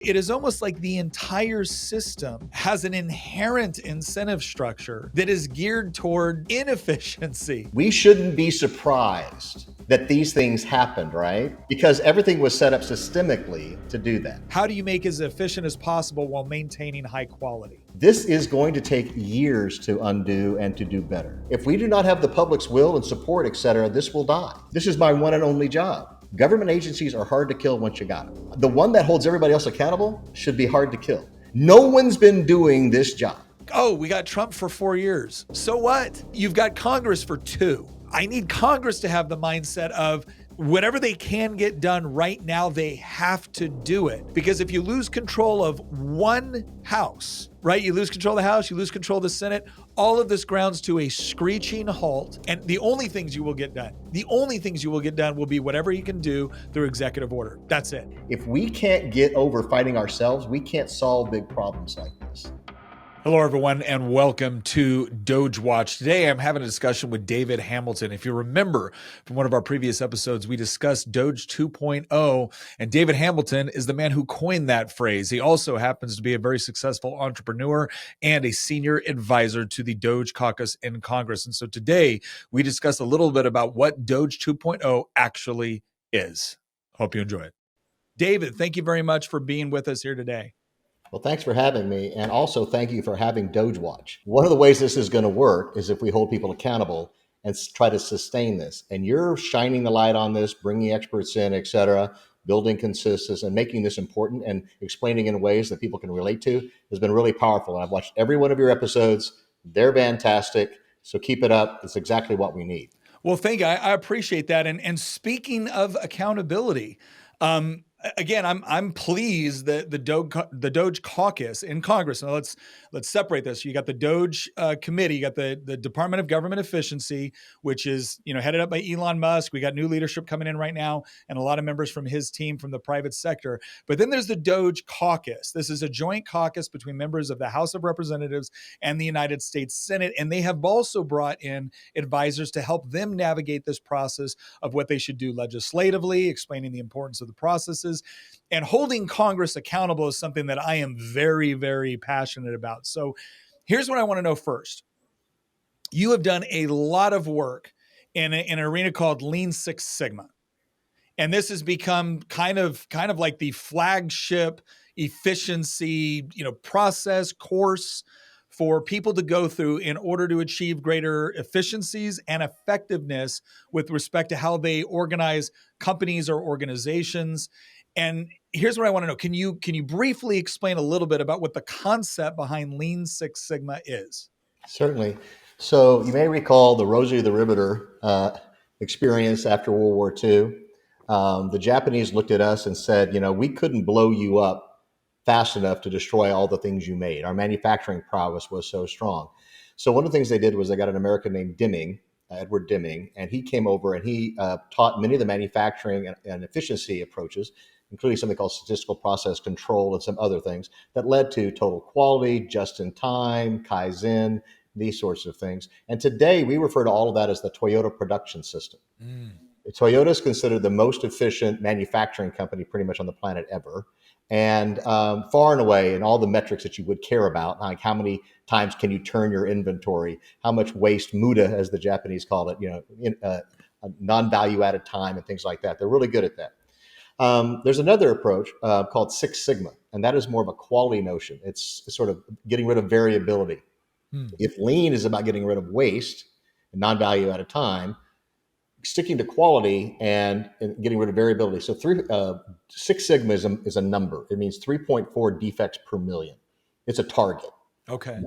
It is almost like the entire system has an inherent incentive structure that is geared toward inefficiency. We shouldn't be surprised that these things happened, right? Because everything was set up systemically to do that. How do you make as efficient as possible while maintaining high quality? This is going to take years to undo and to do better. If we do not have the public's will and support, et cetera, this will die. This is my one and only job. Government agencies are hard to kill once you got them. The one that holds everybody else accountable should be hard to kill. No one's been doing this job. Oh, we got Trump for 4 years. So what? You've got Congress for 2. I need Congress to have the mindset of whatever they can get done right now, they have to do it. Because if you lose control of one house, right? You lose control of the House, you lose control of the Senate, all of this grounds to a screeching halt. And the only things you will get done will be whatever you can do through executive order. That's it. If we can't get over fighting ourselves, we can't solve big problems like this. Hello, everyone, and welcome to DOGE Watch. Today, I'm having a discussion with David Hamilton. If you remember from one of our previous episodes, we discussed DOGE 2.0, and David Hamilton is the man who coined that phrase. He also happens to be a very successful entrepreneur and a senior advisor to the DOGE Caucus in Congress. And so today, we discuss a little bit about what DOGE 2.0 actually is. Hope you enjoy it. David, thank you very much for being with us here today. Well, thanks for having me. And also thank you for having DOGE Watch. One of the ways this is going to work is if we hold people accountable and try to sustain this. And you're shining the light on this, bringing experts in, et cetera, building consensus and making this important and explaining in ways that people can relate to has been really powerful. And I've watched every one of your episodes. They're fantastic. So keep it up. It's exactly what we need. Well, thank you. I appreciate that. And speaking of accountability, again, I'm pleased that the DOGE Caucus in Congress. Now let's separate this. You got the DOGE committee. You got the Department of Government Efficiency, which is headed up by Elon Musk. We got new leadership coming in right now, and a lot of members from his team from the private sector. But then there's the DOGE Caucus. This is a joint caucus between members of the House of Representatives and the United States Senate, and they have also brought in advisors to help them navigate this process of what they should do legislatively, explaining the importance of the processes. And holding Congress accountable is something that I am very, very passionate about. So here's what I want to know first. You have done a lot of work in an arena called Lean Six Sigma. And this has become kind of like the flagship efficiency, process course for people to go through in order to achieve greater efficiencies and effectiveness with respect to how they organize companies or organizations. And here's what I want to know. Can you briefly explain a little bit about what the concept behind Lean Six Sigma is? Certainly. So you may recall the Rosie the Riveter experience after World War II. The Japanese looked at us and said, we couldn't blow you up fast enough to destroy all the things you made. Our manufacturing prowess was so strong. So one of the things they did was they got an American named Deming, Edward Deming, and he came over and he taught many of the manufacturing and efficiency approaches, including something called statistical process control and some other things that led to total quality, just in time, Kaizen, these sorts of things. And today we refer to all of that as the Toyota production system. Toyota is considered the most efficient manufacturing company pretty much on the planet ever. And far and away in all the metrics that you would care about, like how many times can you turn your inventory, how much waste, muda, as the Japanese call it, non-value added time and things like that. They're really good at that. There's another approach called Six Sigma, and that is more of a quality notion. It's sort of getting rid of variability. If lean is about getting rid of waste and non-value added time, sticking to quality and getting rid of variability. So Six Sigma is a number. It means 3.4 defects per million. It's a target. Okay.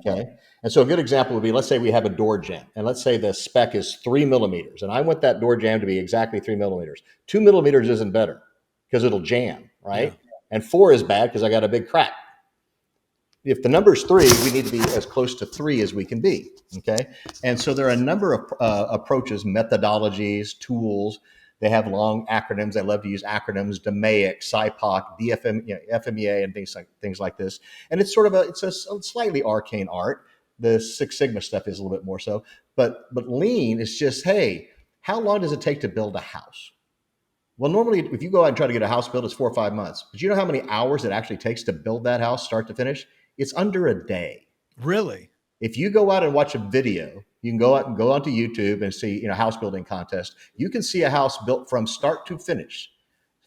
And so a good example would be, let's say we have a door jamb, and let's say the spec is 3 millimeters, and I want that door jamb to be exactly 3 millimeters. 2 millimeters isn't better because it'll jam, right? Yeah. And 4 is bad because I got a big crack. If the number is 3, we need to be as close to 3 as we can be, okay? And so there are a number of approaches, methodologies, tools. They have long acronyms. They love to use acronyms, DMAIC, SIPOC, FMEA, and things like this. And it's sort of a slightly arcane art. The Six Sigma stuff is a little bit more so. But lean is just, hey, how long does it take to build a house? Well, normally, if you go out and try to get a house built, it's 4 or 5 months. But you know how many hours it actually takes to build that house, start to finish? It's under a day. Really? If you go out and watch a video, you can go out and go onto YouTube and see, house building contest. You can see a house built from start to finish,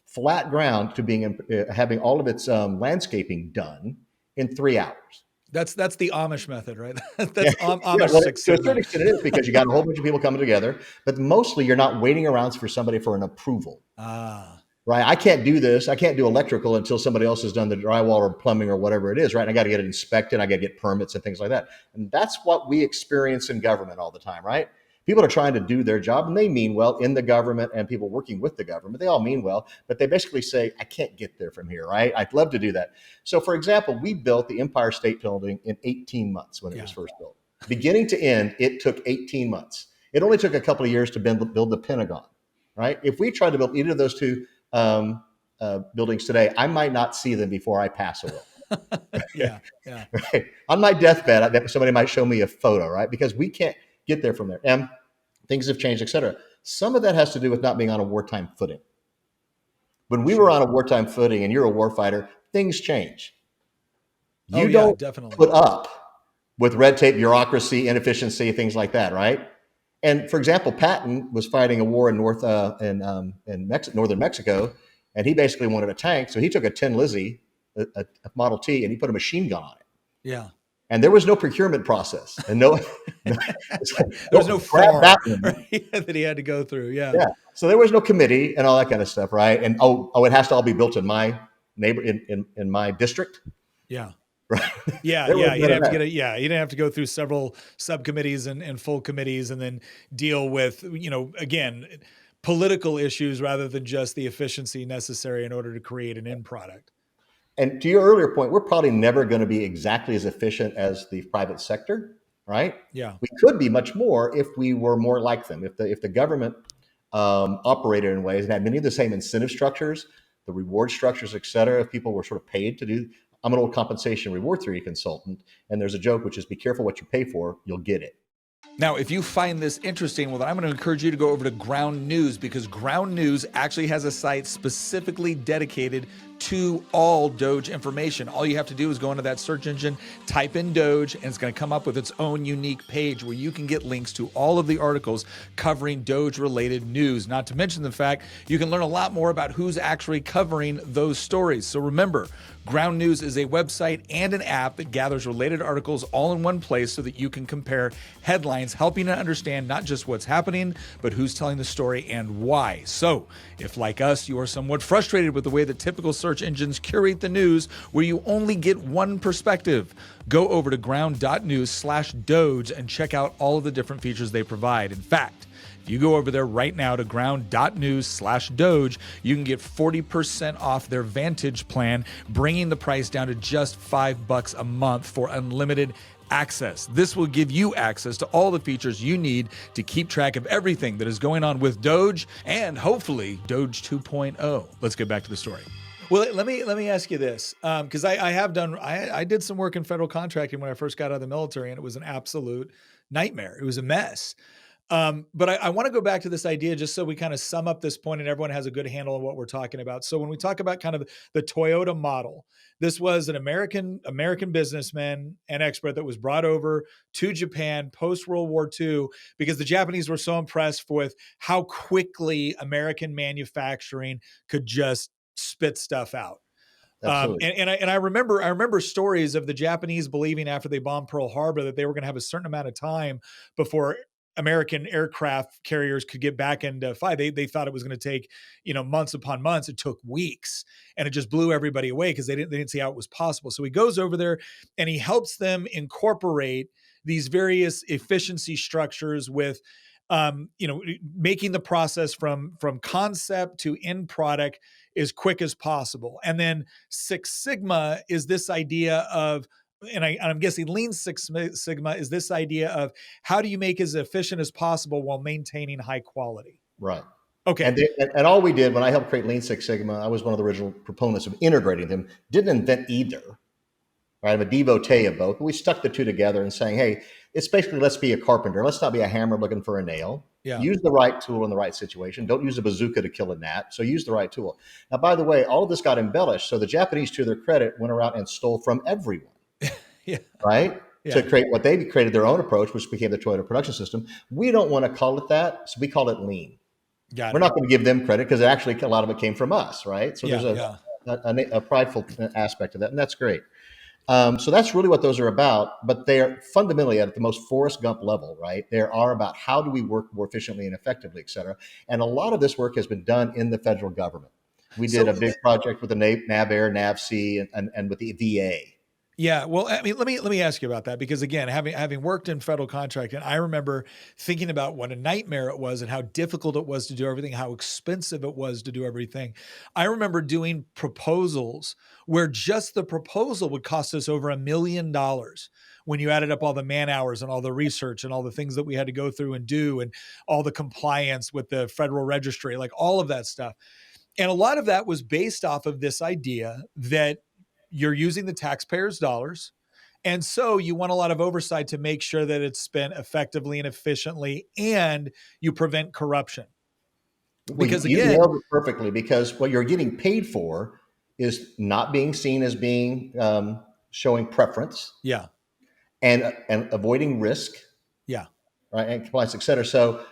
flat ground to being having all of its landscaping done in 3 hours. That's the Amish method, right? Yeah, That's yeah. Amish Well, Six to a Sigma. certain extent, it is because you got a whole bunch of people coming together, but mostly you're not waiting around for somebody for an approval. Ah, Right? I can't do this. I can't do electrical until somebody else has done the drywall or plumbing or whatever it is, right? And I got to get it inspected. I got to get permits and things like that. And that's what we experience in government all the time, right? People are trying to do their job and they mean well in the government, and people working with the government. They all mean well, but they basically say, I can't get there from here, right? I'd love to do that. So, for example, we built the Empire State Building in 18 months when it was first built. Beginning to end, it took 18 months. It only took a couple of years to build the Pentagon, right? If we tried to build either of those two buildings today, I might not see them before I pass away. yeah, yeah. Right? On my deathbed, somebody might show me a photo, right? Because we can't get there from there. And things have changed, et cetera. Some of that has to do with not being on a wartime footing. When we were on a wartime footing and you're a warfighter, things change. You don't definitely put up with red tape, bureaucracy, inefficiency, things like that, right? And for example, Patton was fighting a war in northern Mexico, and he basically wanted a tank. So he took a Tin Lizzie, a Model T, and he put a machine gun on it. Yeah. And there was no procurement process, and no, there was no farm right, that he had to go through. Yeah. Yeah. So there was no committee and all that kind of stuff, right? And it has to all be built in my in my district. Yeah. Right. Yeah, yeah. You didn't have to you didn't have to go through several subcommittees and full committees and then deal with, again, political issues rather than just the efficiency necessary in order to create an end product. And to your earlier point, we're probably never going to be exactly as efficient as the private sector, right? Yeah. We could be much more if we were more like them. If the government operated in ways and had many of the same incentive structures, the reward structures, et cetera, if people were sort of paid to do. I'm an old compensation reward theory consultant, and there's a joke, which is be careful what you pay for, you'll get it. Now, if you find this interesting, well, then I'm going to encourage you to go over to Ground News, because Ground News actually has a site specifically dedicated to all DOGE information. All you have to do is go into that search engine, type in DOGE, and it's going to come up with its own unique page where you can get links to all of the articles covering DOGE-related news. Not to mention the fact you can learn a lot more about who's actually covering those stories. So remember, Ground News is a website and an app that gathers related articles all in one place so that you can compare headlines, helping to understand not just what's happening, but who's telling the story and why. So if, like us, you are somewhat frustrated with the way that typical search engines curate the news where you only get one perspective, go over to ground.news/Doge and check out all of the different features they provide. In fact, if you go over there right now to ground.news/Doge, you can get 40% off their Vantage plan, bringing the price down to just $5 a month for unlimited access. This will give you access to all the features you need to keep track of everything that is going on with DOGE and hopefully DOGE 2.0. Let's get back to the story. Well, let me ask you this, because I did some work in federal contracting when I first got out of the military, and it was an absolute nightmare. It was a mess. But I want to go back to this idea just so we kind of sum up this point and everyone has a good handle on what we're talking about. So when we talk about kind of the Toyota model, this was an American businessman and expert that was brought over to Japan post World War II because the Japanese were so impressed with how quickly American manufacturing could just spit stuff out. And I remember stories of the Japanese believing after they bombed Pearl Harbor that they were going to have a certain amount of time before American aircraft carriers could get back into fight. They thought it was going to take, months upon months. It took weeks, and it just blew everybody away because they didn't see how it was possible. So he goes over there and he helps them incorporate these various efficiency structures with, making the process from concept to end product as quick as possible. And then Six Sigma is this idea of, and I'm guessing Lean Six Sigma is this idea of how do you make as efficient as possible while maintaining high quality? Right. Okay. And all we did when I helped create Lean Six Sigma, I was one of the original proponents of integrating them. Didn't invent either. Right. I'm a devotee of both. We stuck the two together and saying, hey, it's basically let's be a carpenter. Let's not be a hammer looking for a nail. Yeah. Use the right tool in the right situation. Don't use a bazooka to kill a gnat. So use the right tool. Now, by the way, all of this got embellished. So the Japanese, to their credit, went around and stole from everyone, Yeah. right? To Yeah. create what they created their own approach, which became the Toyota production system. We don't want to call it that. So we call it lean. Got We're it. not going to give them credit because actually a lot of it came from us, right? So there's Yeah. Yeah. a prideful aspect of that, and that's great. So that's really what those are about. But they're fundamentally at the most Forrest Gump level, right? They are about how do we work more efficiently and effectively, et cetera. And a lot of this work has been done in the federal government. We did So a big project with the NAVAIR, NAVC, and with the VA. yeah, well, I mean, let me ask you about that because again, having worked in federal contracting, I remember thinking about what a nightmare it was and how difficult it was to do everything, how expensive it was to do everything. I remember doing proposals where just the proposal would cost us over $1 million when you added up all the man hours and all the research and all the things that we had to go through and do and all the compliance with the federal registry, like all of that stuff. And a lot of that was based off of this idea that you're using the taxpayers' dollars. And so you want a lot of oversight to make sure that it's spent effectively and efficiently and you prevent corruption. Well, Because you again, nailed it perfectly because what you're getting paid for is not being seen as being showing preference yeah, and avoiding risk, yeah, right, and compliance, et cetera. So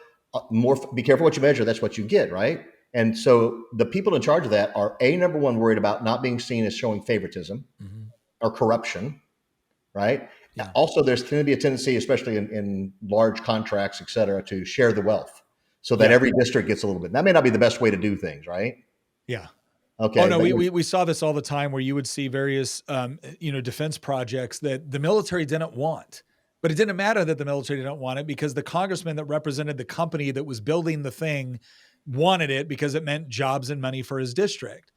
more be careful what you measure. That's what you get, right? And so the people in charge of that are number one worried about not being seen as showing favoritism mhm, or corruption, right? yeah, Also, there's going to be a tendency, especially in large contracts, et cetera, to share the wealth so that yeah, every district gets a little bit. That may not be the best way to do things, right? yeah. Oh Okay, no, but we saw this all the time where you would see various defense projects that the military didn't want. But it didn't matter that the military didn't want it because the congressman that represented the company that was building the thing wanted it because it meant jobs and money for his district.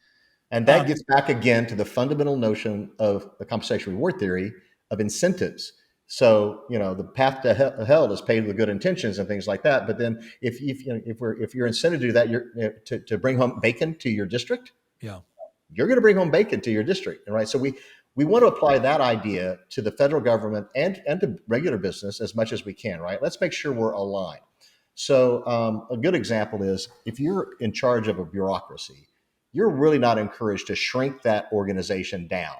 and that Um, gets back again to the fundamental notion of the compensation reward theory of incentives. So the path to hell is paved with good intentions and things like that. But then if you're incented to do that, to bring home bacon to your district, yeah. you're going to bring home bacon to your district, right? So we want to apply that idea to the federal government and to regular business as much as we can, right? Let's make sure we're aligned. So a good example is if you're in charge of a bureaucracy, you're really not encouraged to shrink that organization down.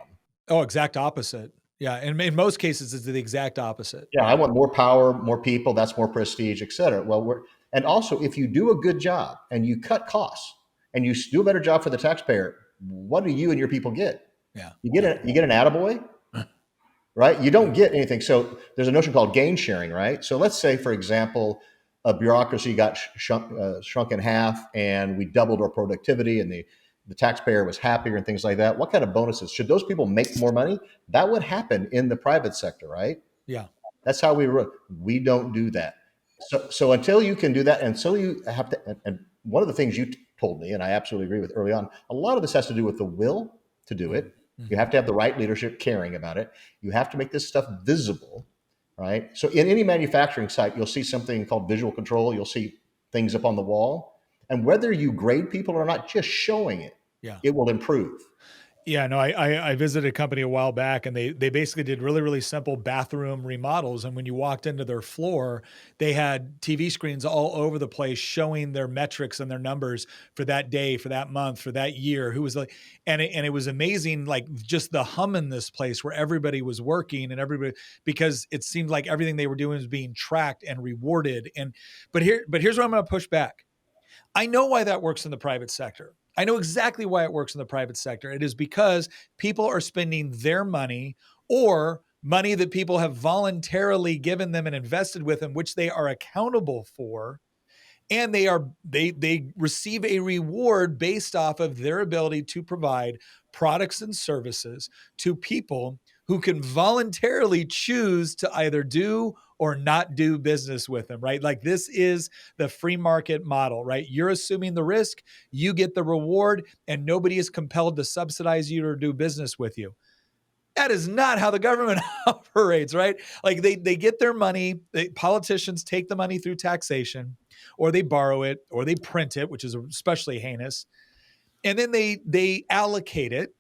Oh, exact opposite. Yeah, and in most cases, it's the exact opposite. Yeah, I want more power, more people, that's more prestige, et cetera. Well, and also if you do a good job and you cut costs and you do a better job for the taxpayer, what do you and your people get? Yeah, You get an attaboy, right? You don't get anything. So there's a notion called gain sharing, right? So let's say, for example, a bureaucracy got shrunk in half, and we doubled our productivity, and the taxpayer was happier, and things like that. What kind of bonuses should those people make more money? That would happen in the private sector, right? yeah, That's how we don't do that. So until you can do that, and so you have to. And one of the things you told me, and I absolutely agree with early on, a lot of this has to do with the will to do it. You mm-hmm. have to have the right leadership caring about it. You have to make this stuff visible, right? So in any manufacturing site, you'll see something called visual control. You'll see things up on the wall, and whether you grade people or not, just showing it, Yeah. it will improve. Yeah, no, I visited a company a while back and they basically did really, really simple bathroom remodels. And when you walked into their floor, they had TV screens all over the place showing their metrics and their numbers for that day, for that month, for that year, who was like, and it was amazing, like just the hum in this place where everybody was working and everybody, because it seemed like everything they were doing was being tracked and rewarded. But here's where I'm going to push back. I know why that works in the private sector. I know exactly why it works in the private sector. It is because people are spending their money or money that people have voluntarily given them and invested with them, which they are accountable for. And they receive a reward based off of their ability to provide products and services to people who can voluntarily choose to either do or not do business with them, right? Like this is the free market model, right? You're assuming the risk, you get the reward, and nobody is compelled to subsidize you or do business with you. That is not how the government operates, right? Like they get their money, politicians take the money through taxation, or they borrow it, or they print it, which is especially heinous, and then they allocate it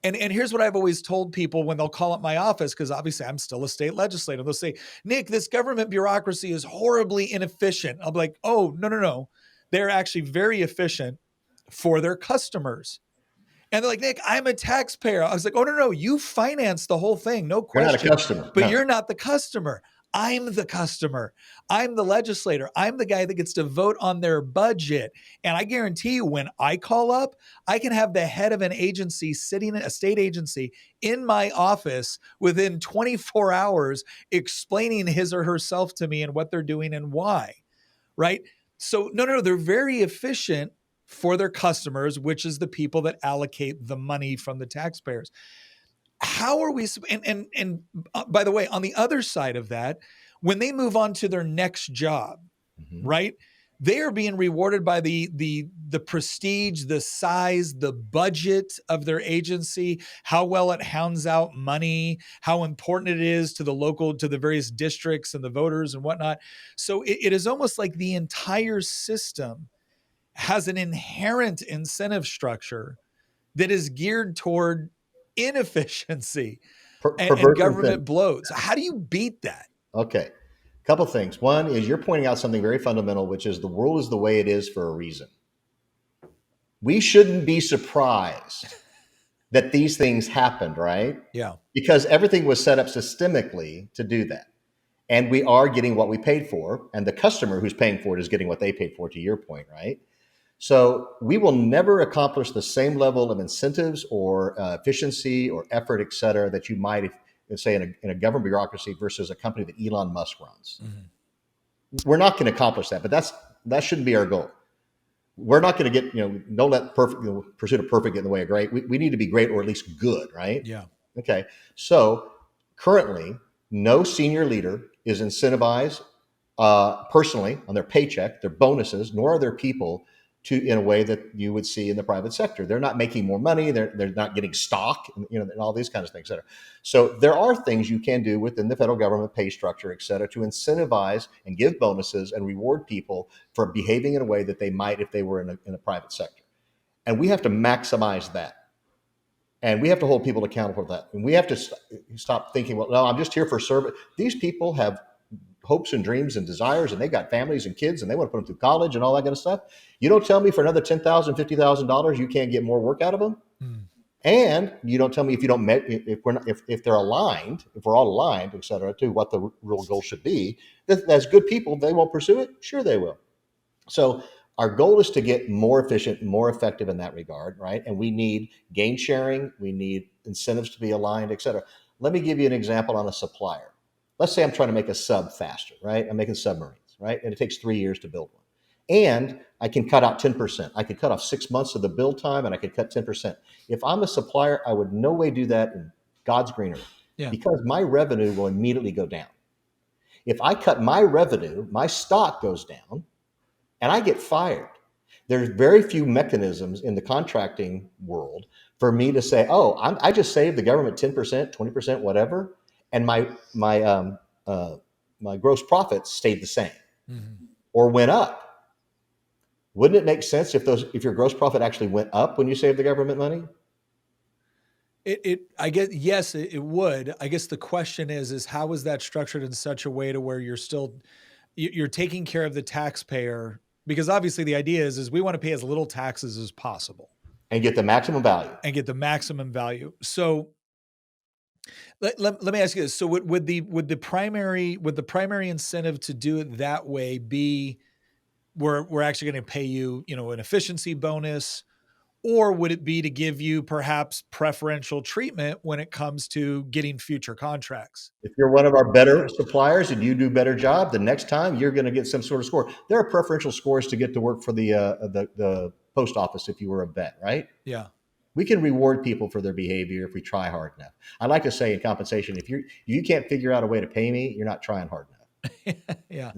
And here's what I've always told people when they'll call up my office, because obviously I'm still a state legislator. They'll say, Nick, this government bureaucracy is horribly inefficient. I'll be like, oh, no, no, no. They're actually very efficient for their customers. And they're like, Nick, I'm a taxpayer. I was like, oh, no, no, you finance the whole thing, no You're not a question. customer. But No. you're not the customer. I'm the customer. I'm the legislator. I'm the guy that gets to vote on their budget. And I guarantee you, when I call up, I can have the head of an agency sitting, a state agency, in my office within 24 hours explaining his or herself to me and what they're doing and why. Right. So, no, no, no, they're very efficient for their customers, which is the people that allocate the money from the taxpayers. How are we, and by the way, on the other side of that, when they move on to their next job, Mhm. right, they are being rewarded by the prestige, the size, the budget of their agency, how well it hounds out money, how important it is to the local, to the various districts and the voters and whatnot. So it is almost like the entire system has an inherent incentive structure that is geared toward inefficiency and Perverse government incentive. bloat. So how do you beat that? Okay. Couple things. One is you're pointing out something very fundamental, which is the world is the way it is for a reason. We shouldn't be surprised that these things happened, right? Yeah. Because everything was set up systemically to do that. And we are getting what we paid for, and the customer who's paying for it is getting what they paid for, to your point, right? So we will never accomplish the same level of incentives or efficiency or effort, et cetera, that you might, say, in a government bureaucracy versus a company that Elon Musk runs. Mm-hmm. We're not going to accomplish that, but that shouldn't be our goal. We're not going to get, don't let pursuit of perfect get in the way of great. We need to be great or at least good, right? Yeah. Okay. So currently, no senior leader is incentivized personally on their paycheck, their bonuses, nor are there people in a way that you would see in the private sector. They're not making more money. They're not getting stock, and all these kinds of things, et cetera. So there are things you can do within the federal government pay structure, et cetera, to incentivize and give bonuses and reward people for behaving in a way that they might if they were in a private sector. And we have to maximize that. And we have to hold people accountable for that. And we have to stop thinking, well, no, I'm just here for service. These people have hopes and dreams and desires, and they got families and kids, and they want to put them through college and all that kind of stuff. You don't tell me for another $10,000, $50,000 you can't get more work out of them. Mm. And you don't tell me if you don't if they're aligned, if we're all aligned, et cetera, to what the real goal should be. As good people, they won't pursue it. Sure, they will. So our goal is to get more efficient, more effective in that regard, right? And we need gain sharing, we need incentives to be aligned, et cetera. Let me give you an example on a supplier. Let's say I'm trying to make a sub faster, right? I'm making submarines, right? And it takes 3 years to build one. And I can cut out 10%. I could cut off 6 months of the build time and I could cut 10%. If I'm a supplier, I would no way do that in God's green earth, because my revenue will immediately go down. If I cut my revenue, my stock goes down and I get fired. There's very few mechanisms in the contracting world for me to say, oh, I just saved the government 10%, 20%, whatever, and my gross profits stayed the same, mm-hmm. or went up. Wouldn't it make sense if your gross profit actually went up when you saved the government money? I guess, yes, it would. I guess the question is how is that structured in such a way to where you're taking care of the taxpayer? Because obviously the idea is we want to pay as little taxes as possible and get the maximum value. So let me ask you this. So would the primary incentive to do it that way be we're actually going to pay you, an efficiency bonus, or would it be to give you perhaps preferential treatment when it comes to getting future contracts? If you're one of our better suppliers and you do a better job, the next time you're going to get some sort of score. There are preferential scores to get to work for the post office if you were a vet, right? Yeah. We can reward people for their behavior if we try hard enough. I like to say in compensation, if you can't figure out a way to pay me, you're not trying hard enough. Yeah.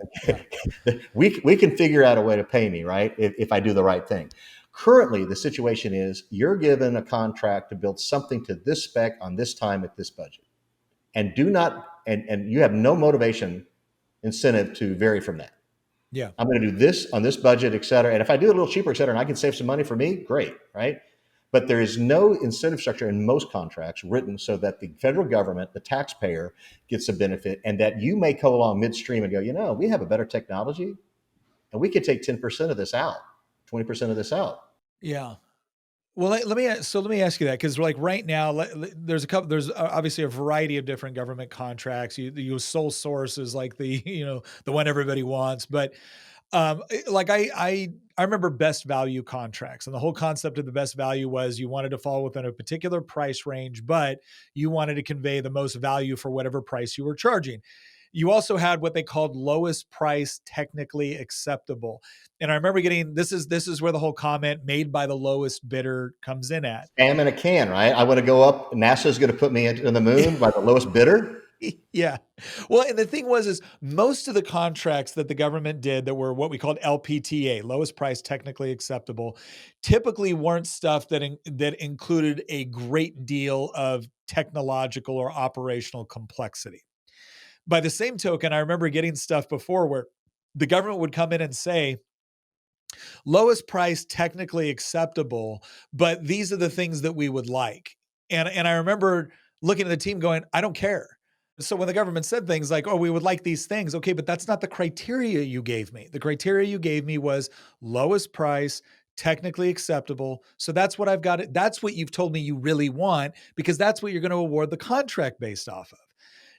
We can figure out a way to pay me, right? If I do the right thing. Currently, the situation is you're given a contract to build something to this spec on this time at this budget, and and you have no motivation, incentive to vary from that. Yeah. I'm going to do this on this budget, et cetera. And if I do it a little cheaper, et cetera, and I can save some money for me, great, right? But there is no incentive structure in most contracts written so that the federal government, the taxpayer, gets a benefit, and that you may come along midstream and go, we have a better technology, and we could take 10% of this out, 20% of this out. Yeah. Well, let me ask you that, because like right now, there's obviously a variety of different government contracts. You use sole source is like the the one everybody wants, but like I remember best value contracts, and the whole concept of the best value was you wanted to fall within a particular price range, but you wanted to convey the most value for whatever price you were charging. You also had what they called lowest price technically acceptable. And I remember getting, this is where the whole comment made by the lowest bidder comes in at. Spam in a can, right? I want to go up. NASA's going to put me in the moon by the lowest bidder. Yeah. Well, and the thing was, is most of the contracts that the government did that were what we called LPTA, lowest price technically acceptable, typically weren't stuff that included a great deal of technological or operational complexity. By the same token, I remember getting stuff before where the government would come in and say, lowest price technically acceptable, but these are the things that we would like. And I remember looking at the team going, I don't care. So when the government said things like, oh, we would like these things, okay, but that's not the criteria you gave me. The criteria you gave me was lowest price, technically acceptable. So that's what I've got. That's what you've told me you really want, because that's what you're going to award the contract based off of.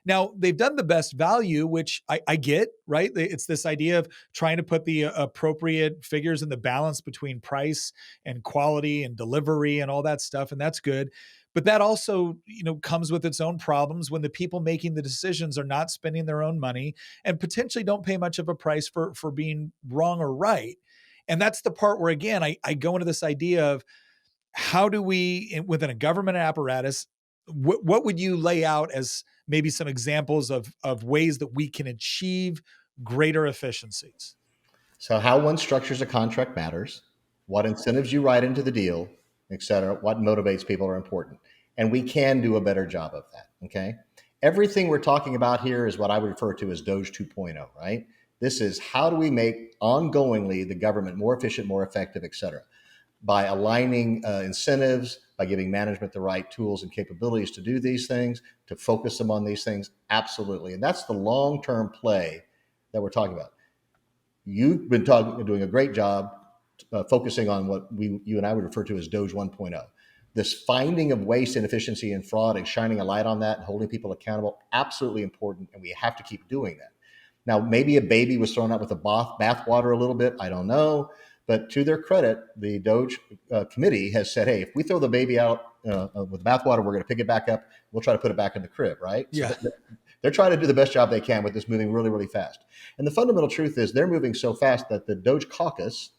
Now, they've done the best value, which I get, right? It's this idea of trying to put the appropriate figures in the balance between price and quality and delivery and all that stuff. And that's good. But that also, comes with its own problems when the people making the decisions are not spending their own money and potentially don't pay much of a price for being wrong or right. And that's the part where, again, I go into this idea of how do we, within a government apparatus, what would you lay out as maybe some examples of ways that we can achieve greater efficiencies? So how one structures a contract matters, what incentives you write into the deal, et cetera, what motivates people are important. And we can do a better job of that. Okay. Everything we're talking about here is what I would refer to as DOGE 2.0, right? This is how do we make ongoingly the government more efficient, more effective, et cetera, by aligning incentives, by giving management the right tools and capabilities to do these things, to focus them on these things. Absolutely. And that's the long-term play that we're talking about. You've been doing a great job focusing on what you and I would refer to as DOGE 1.0. This finding of waste, inefficiency, and fraud, and shining a light on that and holding people accountable, absolutely important, and we have to keep doing that. Now, maybe a baby was thrown out with the bathwater a little bit. I don't know. But to their credit, the DOGE committee has said, hey, if we throw the baby out with the bathwater, we're going to pick it back up. We'll try to put it back in the crib, right? Yeah. So they're trying to do the best job they can with this moving really, really fast. And the fundamental truth is they're moving so fast that the DOGE caucus,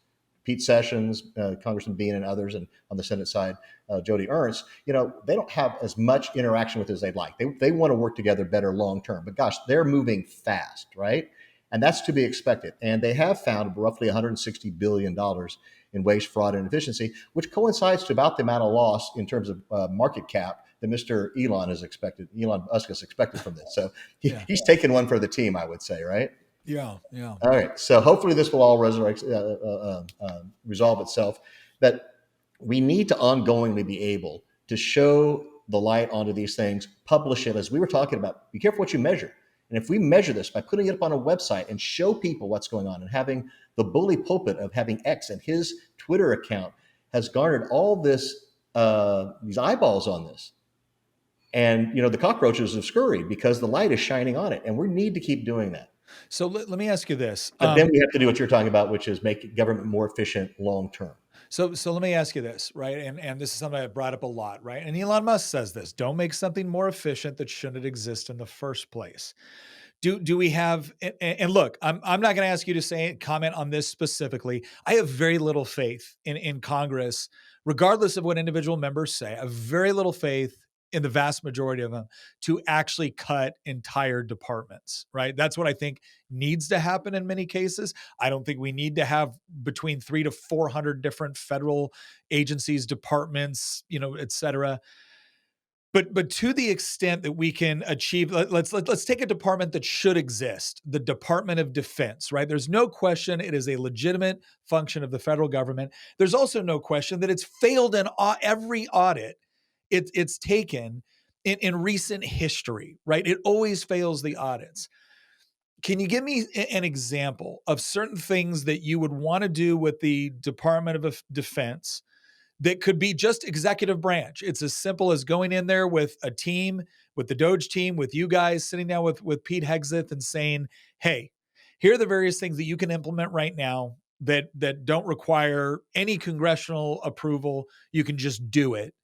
Pete Sessions, Congressman Bean, and others, and on the Senate side, Jody Ernst, they don't have as much interaction with as they'd like. They want to work together better long term. But gosh, they're moving fast, right? And that's to be expected. And they have found roughly $160 billion in waste, fraud, and inefficiency, which coincides to about the amount of loss in terms of market cap that Mr. Elon Musk is expected from this. So he's taken one for the team, I would say, right? Yeah, yeah. All right. So hopefully this will all resolve itself. But we need to ongoingly be able to show the light onto these things, publish it, as we were talking about. Be careful what you measure. And if we measure this by putting it up on a website and show people what's going on and having the bully pulpit of having X and his Twitter account has garnered all this, these eyeballs on this. And, the cockroaches have scurried because the light is shining on it. And we need to keep doing that. So let me ask you this. But then we have to do what you're talking about, which is make government more efficient long term. So let me ask you this, right? And this is something I brought up a lot, right? And Elon Musk says this: don't make something more efficient that shouldn't exist in the first place. Do we have? And look, I'm not going to ask you to comment on this specifically. I have very little faith in Congress, regardless of what individual members say. I have very little faith in the vast majority of them to actually cut entire departments, right? That's what I think needs to happen in many cases. I don't think we need to have between 300 to 400 different federal agencies, departments, et cetera. But to the extent that we can achieve, let's take a department that should exist, the Department of Defense, right? There's no question it is a legitimate function of the federal government. There's also no question that it's failed in every audit it's taken in recent history, right? It always fails the audits. Can you give me an example of certain things that you would want to do with the Department of Defense that could be just executive branch? It's as simple as going in there with a team, with the DOGE team, with you guys sitting down with Pete Hegseth and saying, hey, here are the various things that you can implement right now that don't require any congressional approval. You can just do it.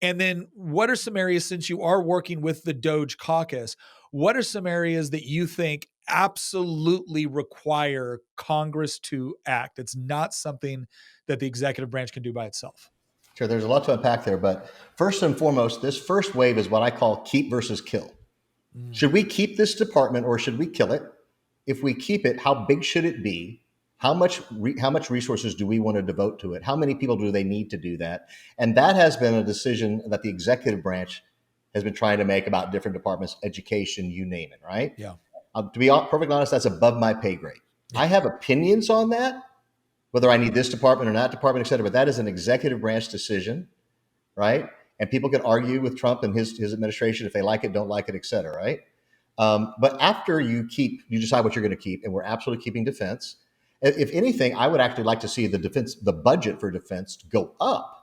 And then what are some areas, since you are working with the DOGE caucus, what are some areas that you think absolutely require Congress to act? It's not something that the executive branch can do by itself. Sure, there's a lot to unpack there, but first and foremost, this first wave is what I call keep versus kill. Should we keep this department or should we kill it? If we keep it, how big should it be? How much resources do we want to devote to it? How many people do they need to do that? And that has been a decision that the executive branch has been trying to make about different departments, education, you name it, right? Yeah. To be perfectly honest, that's above my pay grade. I have opinions on that, whether I need this department or that department, et cetera, but that is an executive branch decision, right? And people can argue with Trump and his administration if they like it, don't like it, et cetera, right? But after you decide what you're going to keep, and we're absolutely keeping defense. If anything, I would actually like to see the budget for defense go up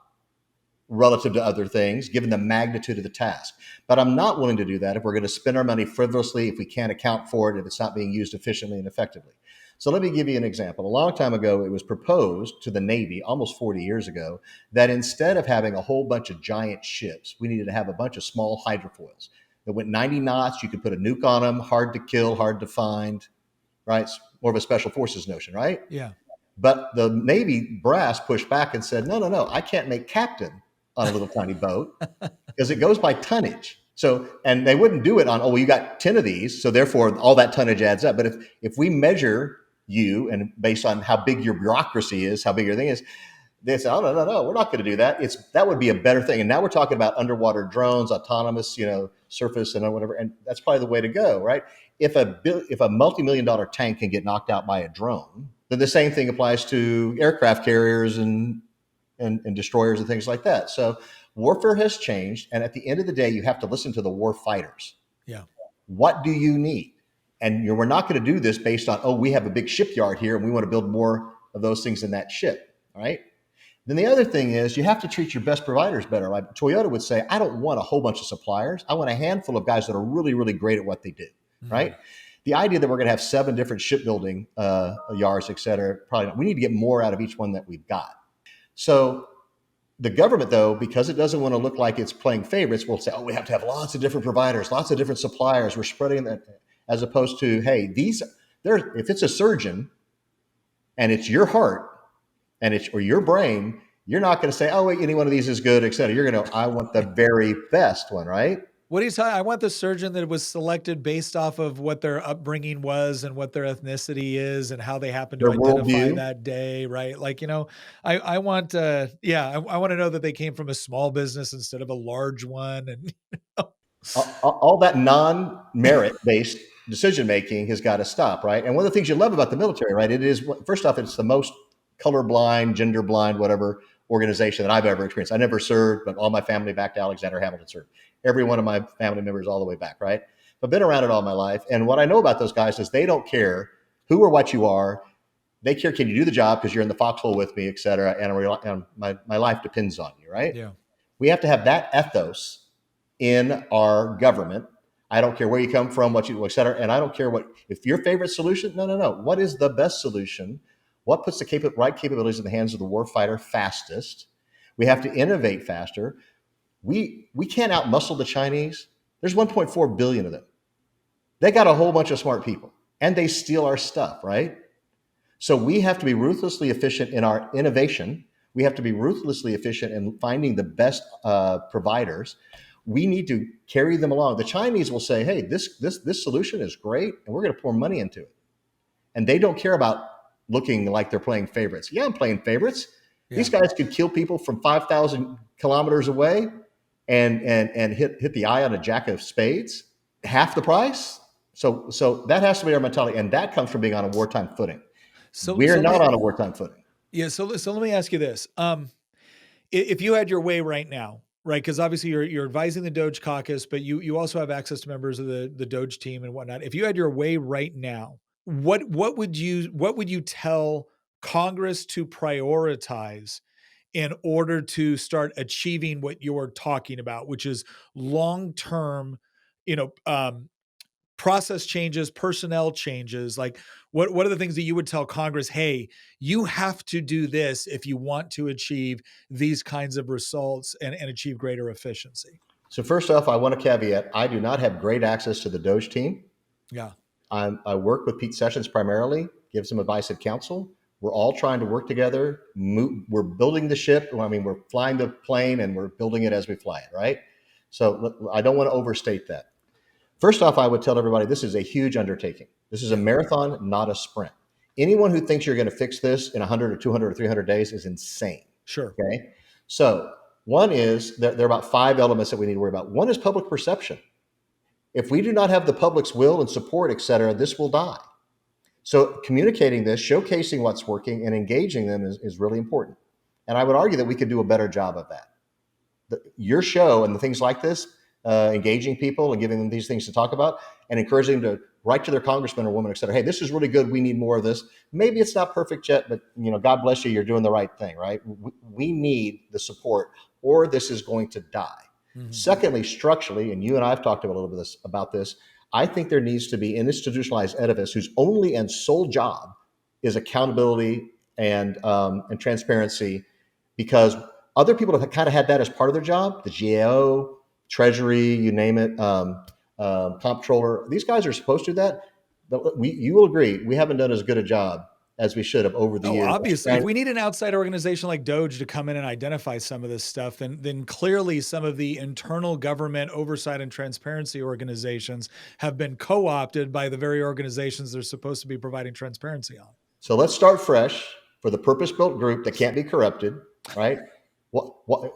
relative to other things, given the magnitude of the task. But I'm not willing to do that if we're going to spend our money frivolously, if we can't account for it, if it's not being used efficiently and effectively. So let me give you an example. A long time ago, it was proposed to the Navy, almost 40 years ago, that instead of having a whole bunch of giant ships, we needed to have a bunch of small hydrofoils that went 90 knots. You could put a nuke on them, hard to kill, hard to find, right? It's more of a special forces notion, right? Yeah. But the Navy brass pushed back and said, no, I can't make captain on a little tiny boat because it goes by tonnage. So, and they wouldn't do it on, you got 10 of these, so therefore all that tonnage adds up. But if we measure you and based on how big your bureaucracy is, how big your thing is, they say, oh, no, we're not going to do that. That would be a better thing. And now we're talking about underwater drones, autonomous, surface and whatever. And that's probably the way to go, right? If a multi-million-dollar tank can get knocked out by a drone, then the same thing applies to aircraft carriers and destroyers and things like that. So warfare has changed. And at the end of the day, you have to listen to the war fighters. Yeah. What do you need? And we're not going to do this based on, we have a big shipyard here and we want to build more of those things in that ship, all right? Then the other thing is you have to treat your best providers better. Like Toyota would say, I don't want a whole bunch of suppliers. I want a handful of guys that are really, really great at what they do, right? The idea that we're going to have 7 different shipbuilding yards, et cetera, probably not. We need to get more out of each one that we've got. So the government, though, because it doesn't want to look like it's playing favorites, will say, we have to have lots of different providers, lots of different suppliers. We're spreading that, as opposed to, hey, if it's a surgeon and it's your heart or your brain, you're not going to say, any one of these is good, et cetera. You're going to, I want the very best one, right? What do you say? I want the surgeon that was selected based off of what their upbringing was and what their ethnicity is and how they happen to identify that day, right? Like, I want, I want to know that they came from a small business instead of a large one. And all that non-merit based decision making has got to stop, right? And one of the things you love about the military, right? It is, first off, it's the most colorblind, gender blind, whatever organization that I've ever experienced. I never served, but all my family back to Alexander Hamilton served. Every one of my family members all the way back, right? I've been around it all my life. And what I know about those guys is they don't care who or what you are. They care, can you do the job because you're in the foxhole with me, et cetera. And my life depends on you, right? Yeah. We have to have that ethos in our government. I don't care where you come from, et cetera. And I don't care if your favorite solution, no. What is the best solution? What puts the right capabilities in the hands of the warfighter fastest? We have to innovate faster. We can't outmuscle the Chinese. There's 1.4 billion of them. They got a whole bunch of smart people and they steal our stuff, right? So we have to be ruthlessly efficient in our innovation. We have to be ruthlessly efficient in finding the best providers. We need to carry them along. The Chinese will say, hey, this solution is great and we're going to pour money into it. And they don't care about looking like they're playing favorites. Yeah, I'm playing favorites. Yeah. These guys could kill people from 5,000 kilometers away and hit the eye on a jack of spades, half the price. So that has to be our mentality, and that comes from being on a wartime footing. So We're so let not me on a wartime footing. yeah, so let me ask you this. If you had your way right now, right? Because obviously you're advising the DOGE caucus, but you also have access to members of the DOGE team and whatnot. If you had your way right now, what would you tell Congress to prioritize in order to start achieving what you're talking about, which is long term, you know, process changes, personnel changes? Like what are the things that you would tell Congress, hey, you have to do this if you want to achieve these kinds of results and achieve greater efficiency? So first off, I want to caveat: I do not have great access to the Doge team. Yeah, I work with Pete Sessions primarily, give some advice and counsel. We're all trying to work together. We're building the ship. I mean, we're flying the plane and we're building it as we fly it, right? So I don't want to overstate that. First off, I would tell everybody this is a huge undertaking. This is a yeah, marathon, not a sprint. Anyone who thinks you're going to fix this in 100 or 200 or 300 days is insane. sure. Okay. So, one is there are about 5 elements that we need to worry about. One is public perception. If we do not have the public's will and support, et cetera, this will die. So, communicating this, showcasing what's working, and engaging them is really important. And I would argue that we could do a better job of that. Your show and the things like this, engaging people and giving them these things to talk about and encouraging them to write to their congressman or woman, et cetera. Hey, this is really good. We need more of this. Maybe it's not perfect yet, but God bless you. You're doing the right thing, right? We need the support, or this is going to die. Mhm. Secondly, structurally, and you and I have talked a little bit about this, I think there needs to be an institutionalized edifice whose only and sole job is accountability and transparency, because other people have kind of had that as part of their job. The GAO, Treasury, you name it, comptroller. These guys are supposed to do that. But you will agree, we haven't done as good a job as we should have over the Oh, years. obviously, if we need an outside organization like DOGE to come in and identify some of this stuff, then clearly some of the internal government oversight and transparency organizations have been co-opted by the very organizations they're supposed to be providing transparency on. So let's start fresh for the purpose-built group that can't be corrupted, right?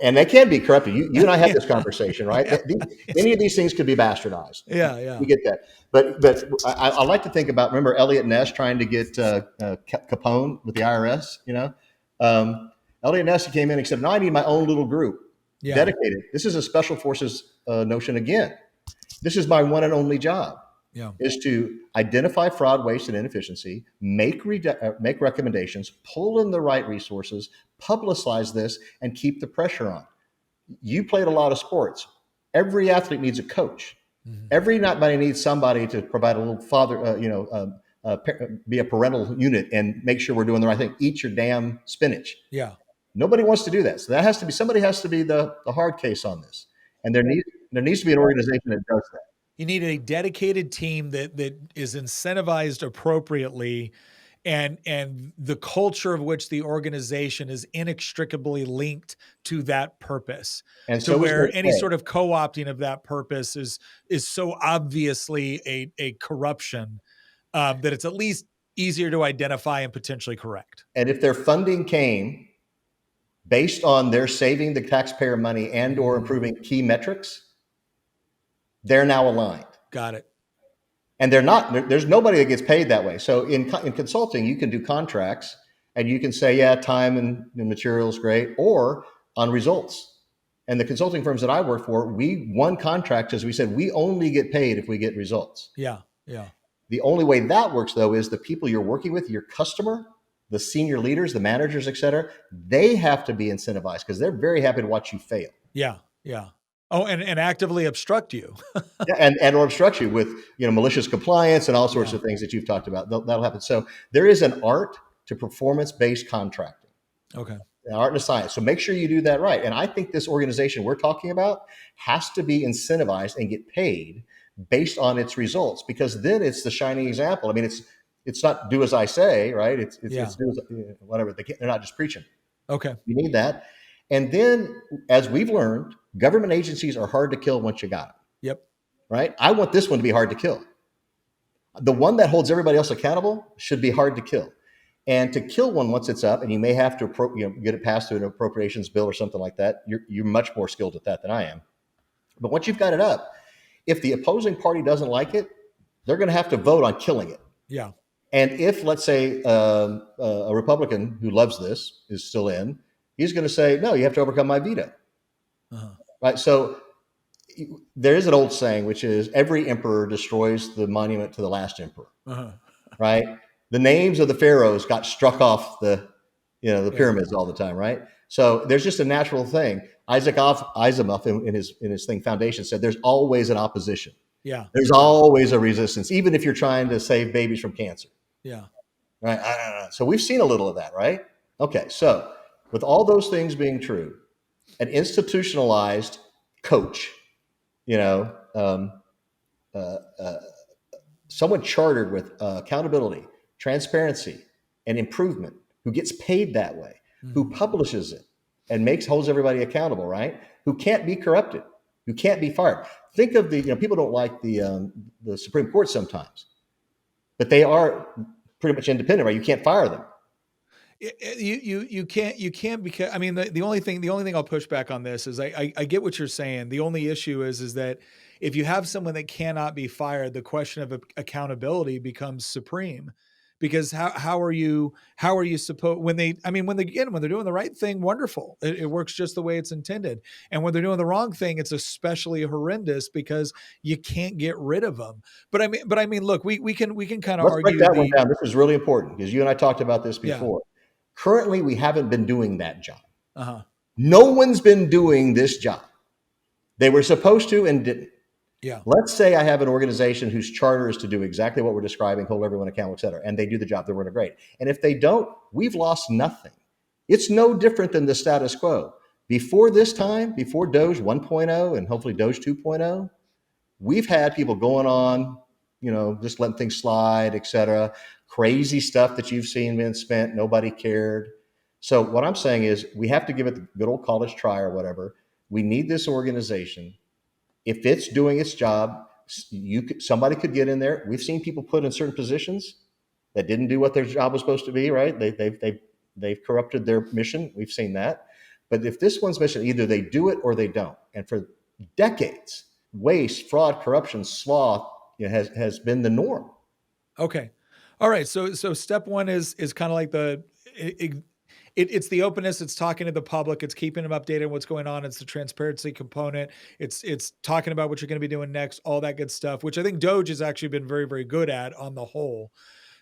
And they can be corrupted. You and I had this conversation, right? Yeah. Any of these things could be bastardized. Yeah, yeah. We get that. But I like to think about, remember Elliot Ness trying to get Capone with the IRS, Elliot Ness came in and said, no, I need my own little group, Yeah. dedicated. This is a special forces notion again. This is my one and only job. Yeah. Is to identify fraud, waste, and inefficiency, make recommendations, pull in the right resources, publicize this, and keep the pressure on. You played a lot of sports. Every athlete needs a coach. Mhm. Everybody needs somebody to provide a little be a parental unit and make sure we're doing the right thing. Eat your damn spinach. Yeah. Nobody wants to do that. So that has to be, somebody has to be the hard case on this. And there needs to be an organization that does that. You need a dedicated team that is incentivized appropriately, and the culture of which the organization is inextricably linked to that purpose. And To so where any sort of co-opting of that purpose is so obviously a corruption, that it's at least easier to identify and potentially correct. And if their funding came based on their saving the taxpayer money and or improving key metrics, they're now aligned. Got it. And there's nobody that gets paid that way. So in consulting, you can do contracts and you can say, yeah, time and materials, great, or on results. And the consulting firms that I work for, we won contracts as we said, we only get paid if we get results. Yeah. Yeah. The only way that works, though, is the people you're working with, your customer, the senior leaders, the managers, et cetera, they have to be incentivized because they're very happy to watch you fail. Yeah. Yeah. Oh, and actively obstruct you. Yeah, and or obstruct you with malicious compliance and all sorts of things that you've talked about. That'll happen. So there is an art to performance-based contracting. Okay. An art and a science. So make sure you do that right. And I think this organization we're talking about has to be incentivized and get paid based on its results, because then it's the shining example. I mean, it's not do as I say, right? It's do as, whatever. They're not just preaching. Okay. You need that. And then, as we've learned, government agencies are hard to kill once you got them. Yep. Right? I want this one to be hard to kill. The one that holds everybody else accountable should be hard to kill. And to kill one once it's up, and you may have to get it passed through an appropriations bill or something like that. You're much more skilled at that than I am. But once you've got it up, if the opposing party doesn't like it, they're going to have to vote on killing it. Yeah. And if, let's say, a Republican who loves this is still in, he's going to say, no, you have to overcome my veto. Uh-huh. Right. So there is an old saying, which is every emperor destroys the monument to the last emperor. Uh-huh. Right. The names of the pharaohs got struck off the Yeah. pyramids all the time. Right. So there's just a natural thing. Isaac Asimov in his thing Foundation said there's always an opposition. Yeah. There's always a resistance, even if you're trying to save babies from cancer. Yeah. Right. So we've seen a little of that, right? Okay. So with all those things being true, an institutionalized coach, you know, uh, uh, someone chartered with accountability, transparency, and improvement, who gets paid that way, who publishes it and holds everybody accountable, right? Who can't be corrupted, who can't be fired. Think of people don't like the Supreme Court sometimes, but they are pretty much independent, right? You can't fire them. You can't, because I mean the only thing I'll push back on this is I get what you're saying. The only issue is that if you have someone that cannot be fired, the question of accountability becomes supreme. Because how are you supposed, when they, I mean, when they're doing the right thing, wonderful, it works just the way it's intended, and when they're doing the wrong thing, it's especially horrendous because you can't get rid of them. But I mean, look, we can kind of Let's break argue that one the, down. This is really important because you and I talked about this yeah. before. Currently, we haven't been doing that job. Uh-huh. No one's been doing this job. They were supposed to and didn't. Yeah. Let's say I have an organization whose charter is to do exactly what we're describing, hold everyone accountable, et cetera, and they do the job, they're really great. And if they don't, we've lost nothing. It's no different than the status quo. Before this time, before DOGE 1.0 and hopefully DOGE 2.0, we've had people going on, just letting things slide, et cetera, crazy stuff that you've seen being spent, nobody cared. So what I'm saying is we have to give it the good old college try or whatever. We need this organization. If it's doing its job, somebody could get in there. We've seen people put in certain positions that didn't do what their job was supposed to be, right? They've corrupted their mission. We've seen that. But if this one's mission, either they do it or they don't. And for decades, waste, fraud, corruption, sloth has been the norm. Okay. All right. So step one is kind of like it's the openness. It's talking to the public. It's keeping them updated on what's going on. It's the transparency component. It's talking about what you're going to be doing next, all that good stuff, which I think DOGE has actually been very, very good at on the whole.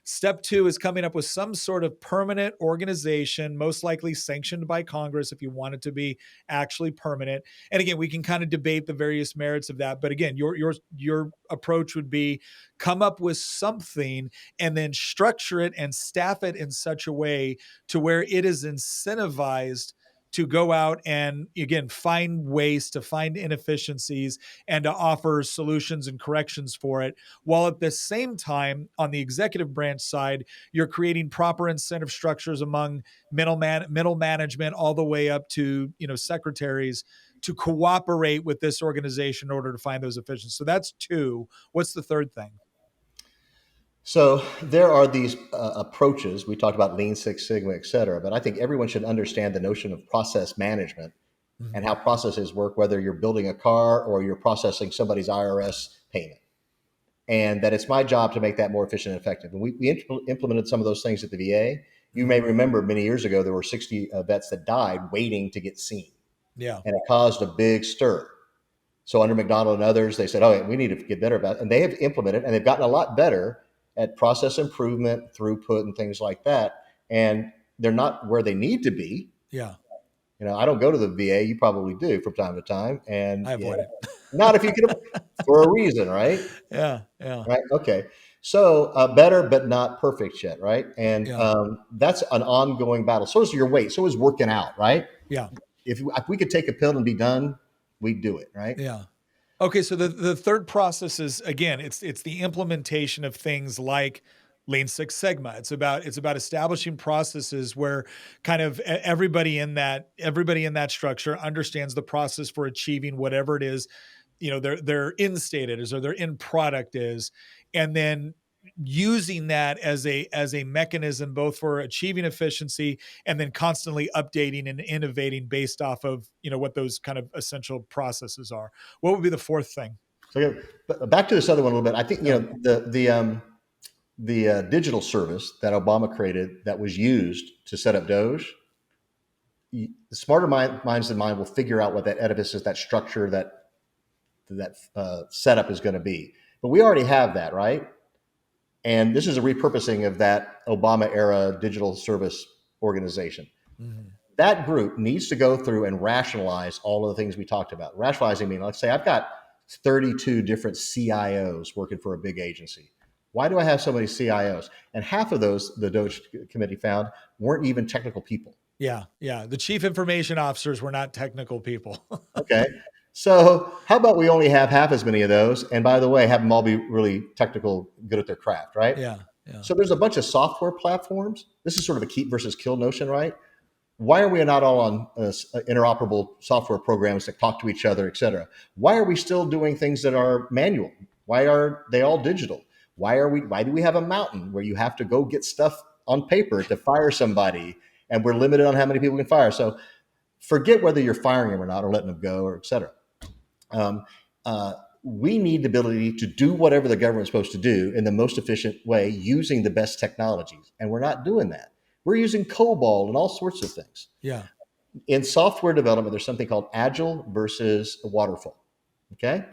Step two is coming up with some sort of permanent organization, most likely sanctioned by Congress if you want it to be actually permanent. And again, we can kind of debate the various merits of that. But again, your approach would be come up with something and then structure it and staff it in such a way to where it is incentivized to go out and, again, find ways to find inefficiencies and to offer solutions and corrections for it, while at the same time on the executive branch side you're creating proper incentive structures among middle management all the way up to secretaries to cooperate with this organization in order to find those efficiencies. So that's two. What's the third thing? So there are these approaches. We talked about Lean Six Sigma, et cetera, but I think everyone should understand the notion of process management and how processes work, whether you're building a car or you're processing somebody's IRS payment. And that it's my job to make that more efficient and effective. And we implemented some of those things at the VA. You may remember many years ago, there were 60 vets that died waiting to get seen. Yeah. And it caused a big stir. So under McDonald and others, they said, oh, we need to get better about it. And they have implemented, and they've gotten a lot better at process improvement, throughput, and things like that. And they're not where they need to be. Yeah. I don't go to the VA. You probably do from time to time. And I avoid it. Not if you can, for a reason, right? Yeah. Yeah. Right. Okay. So better, but not perfect yet, right? And Yeah. that's an ongoing battle. So is your weight. So is working out, right? Yeah. If we could take a pill and be done, we'd do it, right? Yeah. Okay, so the third process is, again, it's the implementation of things like Lean Six Sigma. It's about establishing processes where kind of everybody in that structure understands the process for achieving whatever it is, their end state is or their end product is, and then using that as a mechanism both for achieving efficiency and then constantly updating and innovating based off of what those kind of essential processes are. What would be the fourth thing? So but back to this other one a little bit. I think Yeah. the digital service that Obama created that was used to set up DOGE. The smarter minds than mine will figure out what that edifice is, that structure, that setup is going to be. But we already have that, right? And this is a repurposing of that Obama era digital service organization. Mm-hmm. That group needs to go through and rationalize all of the things we talked about. Rationalizing meaning, let's say I've got 32 different CIOs working for a big agency. Why do I have so many CIOs? And half of those, the DOGE committee found, weren't even technical people. Yeah. The chief information officers were not technical people. Okay. So how about we only have half as many of those? And by the way, have them all be really technical, good at their craft, right? Yeah. So there's a bunch of software platforms. This is sort of a keep versus kill notion, right? Why are we not all on interoperable software programs that talk to each other, et cetera? Why are we still doing things that are manual? Why are they all digital? Why do we have a mountain where you have to go get stuff on paper to fire somebody, and we're limited on how many people we can fire? So forget whether you're firing them or not, or letting them go, or et cetera. We need the ability to do whatever the government's supposed to do in the most efficient way using the best technologies. And we're not doing that. We're using COBOL and all sorts of things. Yeah. In software development, there's something called Agile versus Waterfall. Okay.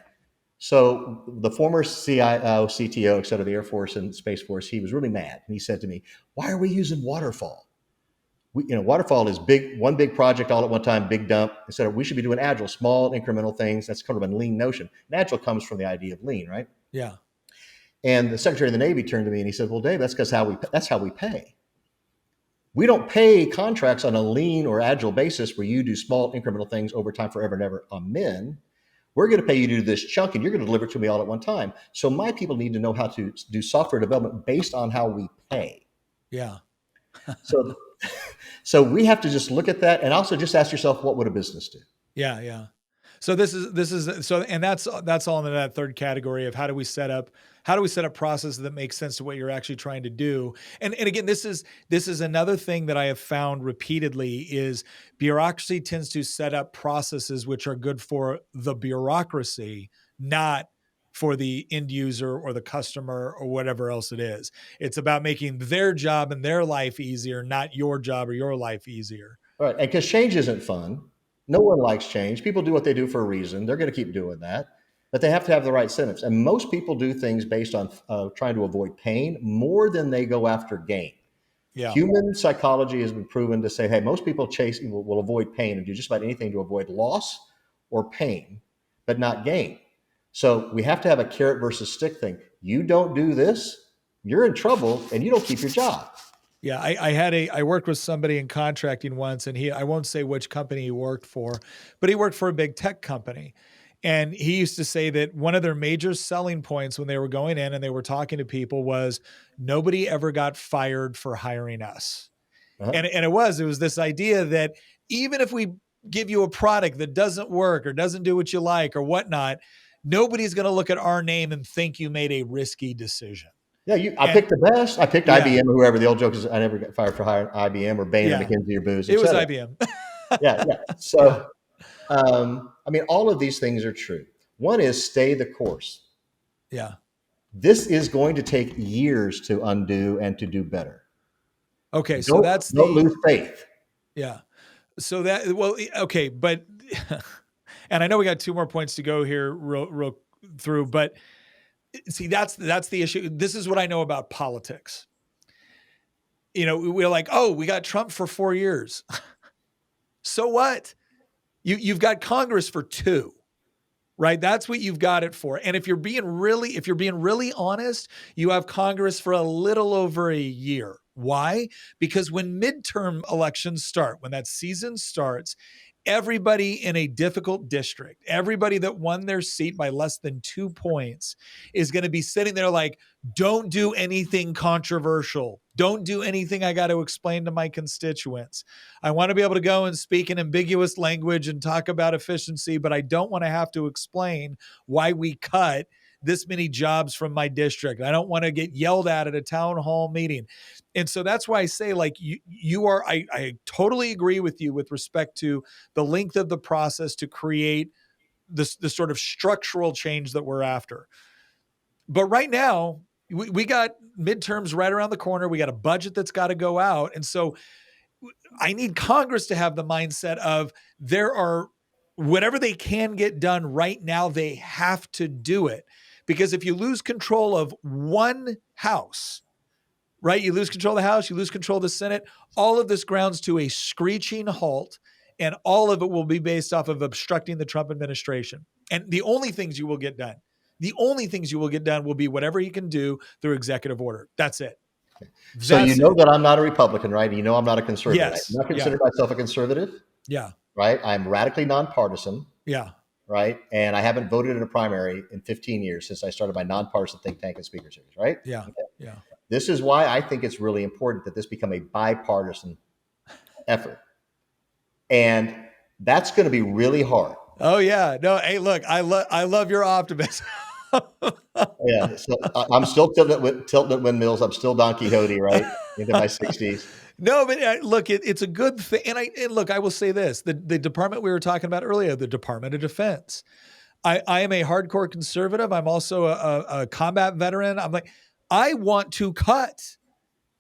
So the former CIO, CTO, et cetera, of the Air Force and Space Force, he was really mad. And he said to me, "Why are we using Waterfall? Waterfall is one big project all at one time, big dump. Instead of, we should be doing Agile, small incremental things." That's kind of a lean notion. And Agile comes from the idea of lean, right? Yeah. And the Secretary of the Navy turned to me and he said, "Well, Dave, that's how we pay. We don't pay contracts on a lean or Agile basis where you do small incremental things over time forever and ever on men. We're going to pay you to do this chunk and you're going to deliver it to me all at one time. So my people need to know how to do software development based on how we pay." Yeah. So we have to just look at that and also just ask yourself, what would a business do? Yeah. So this is so, and that's all in that third category of how do we set up processes that make sense to what you're actually trying to do. And again, this is another thing that I have found repeatedly is bureaucracy tends to set up processes which are good for the bureaucracy, not for the end user or the customer or whatever else it is. It's about making their job and their life easier, not your job or your life easier. All right. And because change isn't fun, no one likes change. People do what they do for a reason. They're going to keep doing that, but they have to have the right incentives. And most people do things based on trying to avoid pain more than they go after gain. Yeah. Human psychology has been proven to say, hey, most people will avoid pain and do just about anything to avoid loss or pain, but not gain. So we have to have a carrot versus stick thing. You don't do this, you're in trouble, and you don't keep your job. Yeah, I worked with somebody in contracting once, and I won't say which company he worked for, but he worked for a big tech company. And he used to say that one of their major selling points when they were going in and they were talking to people was nobody ever got fired for hiring us. Uh-huh. And it was this idea that even if we give you a product that doesn't work or doesn't do what you like or whatnot, nobody's going to look at our name and think you made a risky decision. Yeah, I picked the best. I picked IBM or whoever. The old joke is I never got fired for hiring IBM or Bain or McKinsey or Booz. It was IBM. Yeah. So, I mean, all of these things are true. One is stay the course. Yeah. This is going to take years to undo and to do better. Okay, so don't lose faith. Yeah. So okay, but and I know we got 2 more points to go here real through, but see, that's the issue. This is what I know about politics. We're like, oh, we got Trump for 4 years. So what? You've got Congress for 2, right? That's what you've got it for. And if you're being really honest, you have Congress for a little over a year. Why? Because when midterm elections start, when that season starts, everybody in a difficult district, everybody that won their seat by less than 2 points is going to be sitting there like, don't do anything controversial. Don't do anything I got to explain to my constituents. I want to be able to go and speak in ambiguous language and talk about efficiency, but I don't want to have to explain why we cut this many jobs from my district. I don't want to get yelled at a town hall meeting. And so that's why I say, like, I totally agree with you with respect to the length of the process to create this sort of structural change that we're after. But right now, we got midterms right around the corner. We got a budget that's got to go out. And so I need Congress to have the mindset of there are whatever they can get done right now, they have to do it. Because if you lose control of one house, right, you lose control of the House, you lose control of the Senate, all of this grounds to a screeching halt, and all of it will be based off of obstructing the Trump administration. And the only things you will get done, will be whatever he can do through executive order. That's it. So you That's know it. that I'm not a Republican, right? You know I'm not a conservative. I Yes. do not Yeah. consider myself a conservative, Yeah. right? I'm radically nonpartisan, Yeah. right? And I haven't voted in a primary in 15 years since I started my nonpartisan think tank and speaker series, right? Yeah. Okay. Yeah. This is why I think it's really important that this become a bipartisan effort. And that's going to be really hard. Oh yeah. No, hey, look, I love your optimism. Yeah. So I'm still tilting at windmills. I'm still Don Quixote, right? Into my 60s. No, but look, it's a good thing. And look, I will say this: the department we were talking about earlier, the Department of Defense. I am a hardcore conservative. I'm also a combat veteran. I'm like, I want to cut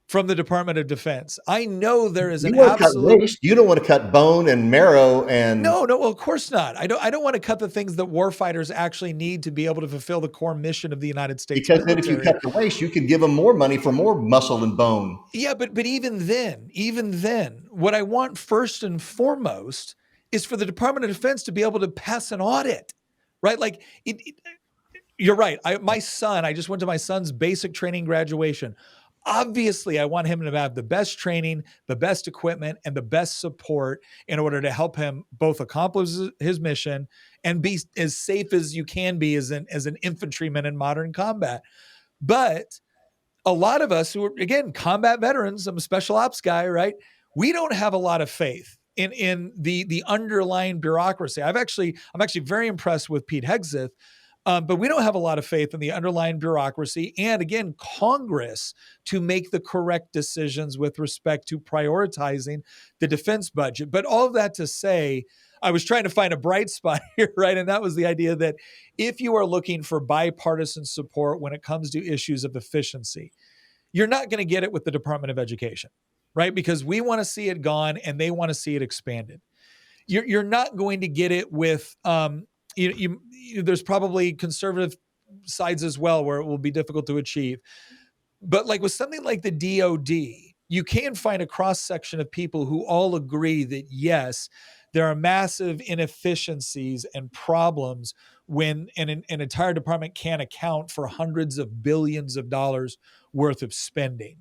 from the Department of Defense. I know there is You an want to cut absolute waste. You don't want to cut bone and marrow and no, well, of course not. I don't want to cut the things that warfighters actually need to be able to fulfill the core mission of the United States because then if you military. cut the waste, you can give them more money for more muscle and bone. Yeah, but even then, what I want first and foremost is for the Department of Defense to be able to pass an audit, right? Like you're right. I just went to my son's basic training graduation. Obviously, I want him to have the best training, the best equipment, and the best support in order to help him both accomplish his mission and be as safe as you can be as an infantryman in modern combat. But a lot of us who are, again, combat veterans, I'm a special ops guy, right? We don't have a lot of faith in the underlying bureaucracy. I'm actually very impressed with Pete Hegseth, but we don't have a lot of faith in the underlying bureaucracy and, again, Congress to make the correct decisions with respect to prioritizing the defense budget. But all of that to say, I was trying to find a bright spot here, right? And that was the idea that if you are looking for bipartisan support when it comes to issues of efficiency, you're not going to get it with the Department of Education, right? Because we want to see it gone and they want to see it expanded. You're not going to get it with, there's probably conservative sides as well where it will be difficult to achieve. But like with something like the DOD, you can find a cross section of people who all agree that yes, there are massive inefficiencies and problems when an entire department can't account for hundreds of billions of dollars worth of spending.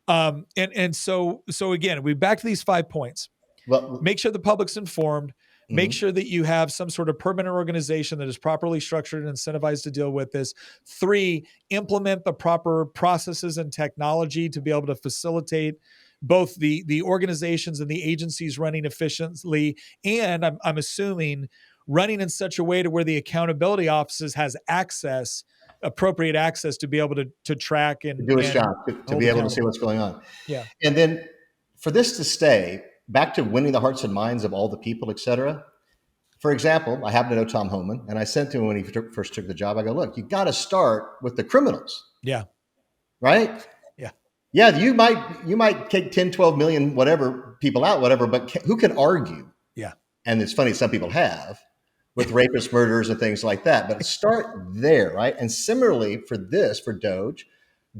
And so again, we're back to these 5 points. Well, Make sure the public's informed. Make sure that you have some sort of permanent organization that is properly structured and incentivized to deal with this. 3, implement the proper processes and technology to be able to facilitate both the organizations and the agencies running efficiently. And I'm assuming running in such a way to where the accountability offices has appropriate access to be able to track and do its job, to hold be able to see accountable. what's going on. Yeah. And then for this to stay, back to winning the hearts and minds of all the people, et cetera. For example, I happen to know Tom Homan, and I sent to him when he first took the job. I go, look, you got to start with the criminals, Yeah. right? Yeah. Yeah, you might take 10, 12 million, whatever, people out, whatever, but who can argue? Yeah. And it's funny, some people have with rapist murders and things like that, but start there, right? And similarly for DOGE,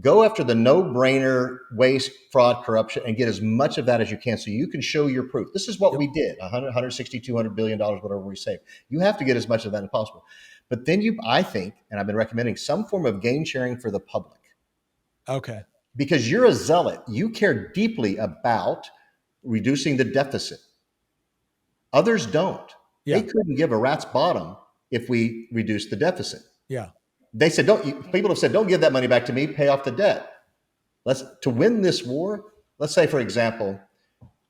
go after the no-brainer waste, fraud, corruption, and get as much of that as you can so you can show your proof. This is what we did, 160, $200 billion, whatever we saved. You have to get as much of that as possible. But then I think, and I've been recommending some form of gain sharing for the public. Okay. Because you're a zealot. You care deeply about reducing the deficit. Others don't. Yeah. They couldn't give a rat's bottom if we reduce the deficit. Yeah. They said, people have said, don't give that money back to me, pay off the debt. To win this war, let's say, for example,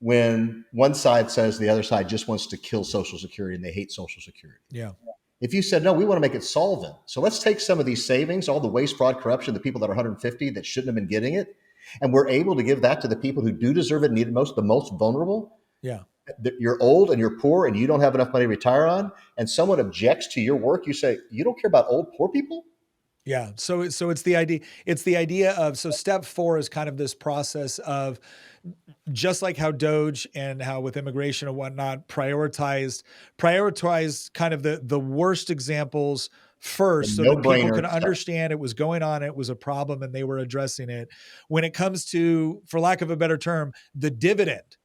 when one side says the other side just wants to kill Social Security and they hate Social Security. Yeah. If you said, no, we want to make it solvent. So let's take some of these savings, all the waste, fraud, corruption, the people that are 150 that shouldn't have been getting it, and we're able to give that to the people who do deserve it, need it most, the most vulnerable. Yeah. You're old and you're poor and you don't have enough money to retire on, and someone objects to your work, you say, you don't care about old, poor people? Yeah. So it's the idea. It's the idea of, so step 4 is kind of this process of, just like how DOGE and how with immigration and whatnot prioritized kind of the worst examples The first, so that people no-brainer could stuff. understand it was going on, it was a problem, and they were addressing it. When it comes to, for lack of a better term, the dividend,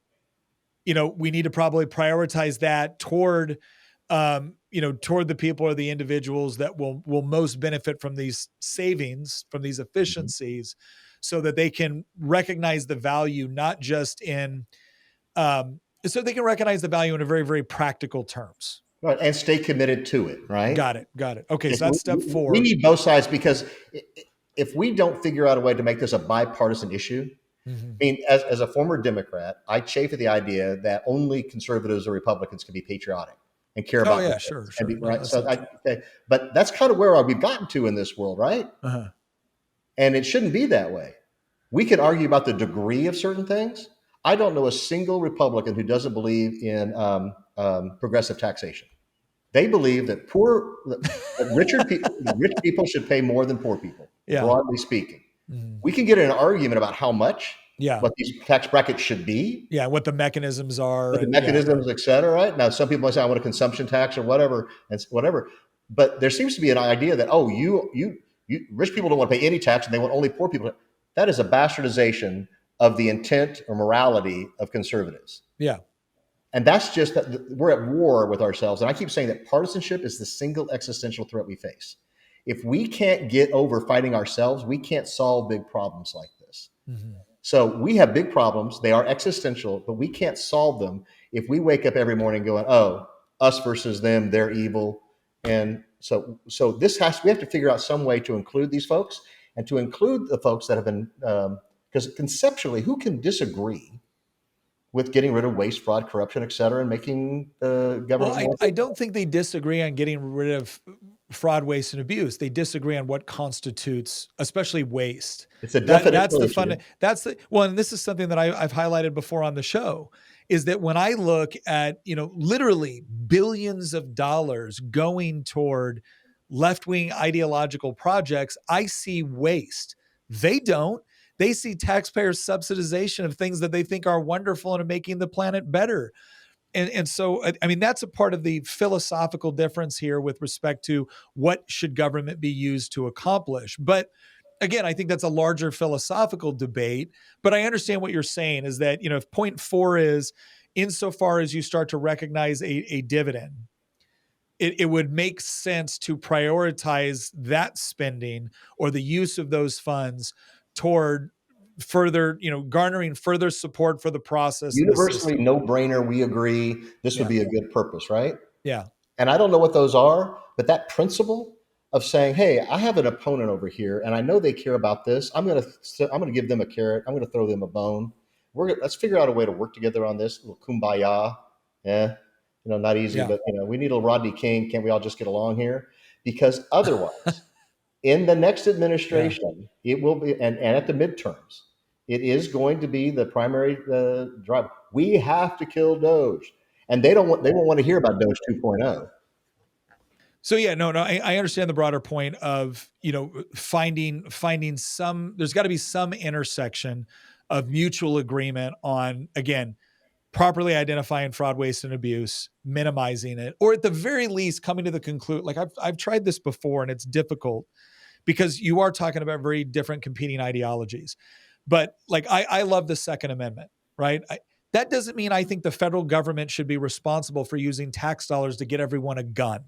we need to probably prioritize that toward, toward the people or the individuals that will most benefit from these savings, from these Mhm. efficiencies, so that they can recognize the value, not just in, so they can recognize the value in a very, very practical terms. Right, and stay committed to it, right? Got it. Got it. Okay. Yes, So that's step we 4. need both sides, because if we don't figure out a way to make this a bipartisan issue, Mhm. I mean, as a former Democrat, I chafe at the idea that only conservatives or Republicans can be patriotic and care Oh about yeah, residents sure, and be sure. No, right. that's So, not true. okay, but that's kind of where we've gotten to in this world, right? Uh-huh. And it shouldn't be that way. We can argue about the degree of certain things. I don't know a single Republican who doesn't believe in progressive taxation. They believe that rich people should pay more than poor people, Yeah. broadly speaking. Mhm. We can get in an argument about how much, Yeah. what these tax brackets should be, Yeah. What the mechanisms are, what the and yeah, right. mechanisms, et cetera. Right now, some people might say, "I want a consumption tax" or whatever, and whatever. But there seems to be an idea that, oh, you rich people don't want to pay any tax and they want only poor people. That is a bastardization of the intent or morality of conservatives. Yeah. And that's just that we're at war with ourselves. And I keep saying that partisanship is the single existential threat we face. If we can't get over fighting ourselves, we can't solve big problems like this. Mhm. So we have big problems. They are existential, but we can't solve them if we wake up every morning going, "Oh, us versus them, they're evil." And so we have to figure out some way to include these folks and to include the folks that have been, because conceptually, who can disagree with getting rid of waste, fraud, corruption, et cetera, and making the Well, government I more I efficient? don't think they disagree on getting rid of fraud, waste, and abuse. They disagree on what constitutes, especially waste. It's a That's definitional the issue. fun. That's the well, and this is something that I've highlighted before on the show. Is that when I look at, literally billions of dollars going toward left wing ideological projects, I see waste. They don't. They see taxpayers' subsidization of things that they think are wonderful and are making the planet better. And so, I mean, that's a part of the philosophical difference here with respect to what should government be used to accomplish. But again, I think that's a larger philosophical debate. But I understand what you're saying is that, if point 4 is, insofar as you start to recognize a dividend, it would make sense to prioritize that spending or the use of those funds toward further, garnering further support for the process and the Universally, system. no brainer. We agree this would Yeah. be a good purpose, right? Yeah. And I don't know what those are, but that principle of saying, "Hey, I have an opponent over here, and I know they care about this. I'm gonna give them a carrot. I'm gonna throw them a bone. Let's figure out a way to work together on this. A little kumbaya, yeah, not easy, Yeah. but we need a Rodney King. Can't we all just get along here? Because otherwise, in the next Yeah. administration, it will be, and at the midterms, it is going to be the primary drive. We have to kill Doge, and they won't want to hear about Doge 2.0. So yeah, no, I understand the broader point of, finding some, there's got to be some intersection of mutual agreement on, again, properly identifying fraud, waste, and abuse, minimizing it, or at the very least coming to the conclusion. Like I've tried this before and it's difficult because you are talking about very different competing ideologies. But like I love the Second Amendment, right? That doesn't mean I think the federal government should be responsible for using tax dollars to get everyone a gun,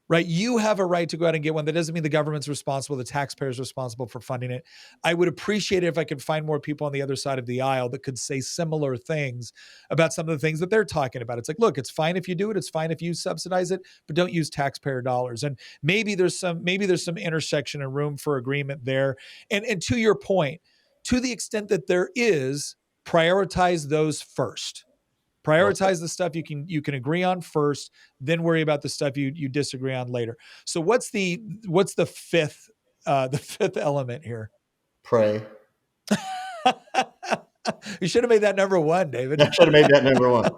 right? You have a right to go out and get one. That doesn't mean the government's responsible, the taxpayer's responsible for funding it. I would appreciate it if I could find more people on the other side of the aisle that could say similar things about some of the things that they're talking about. It's like, look, it's fine if you do it, it's fine if you subsidize it, but don't use taxpayer dollars. And maybe there's some intersection and room for agreement there. And to your point, to the extent that there is, prioritize those first. Well said. Prioritize the stuff you can agree on first, then worry about the stuff you disagree on later. So what's the fifth element here? Pray. You should have made that number one, David. I should have made that number one.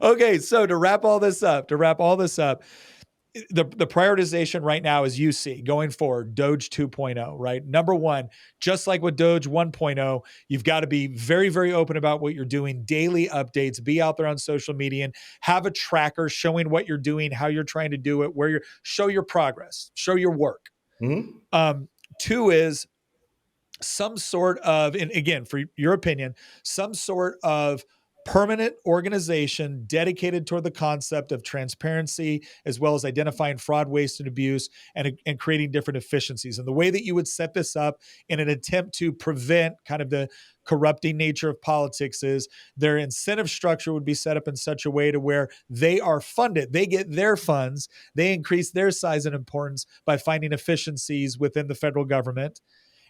Okay, so to wrap all this up, the prioritization right now is, you see going forward, DOGE 2.0, right? Number one, just like with DOGE 1.0, you've got to be very, very open about what you're doing, daily updates, be out there on social media and have a tracker showing what you're doing, how you're trying to do it, show your progress, show your work. Mm-hmm. Two is some sort of, and again, for your opinion, some sort of permanent organization dedicated toward the concept of transparency, as well as identifying fraud, waste, and abuse, and creating different efficiencies. And the way that you would set this up in an attempt to prevent kind of the corrupting nature of politics is their incentive structure would be set up in such a way to where they are funded. They get their funds. They increase their size and importance by finding efficiencies within the federal government.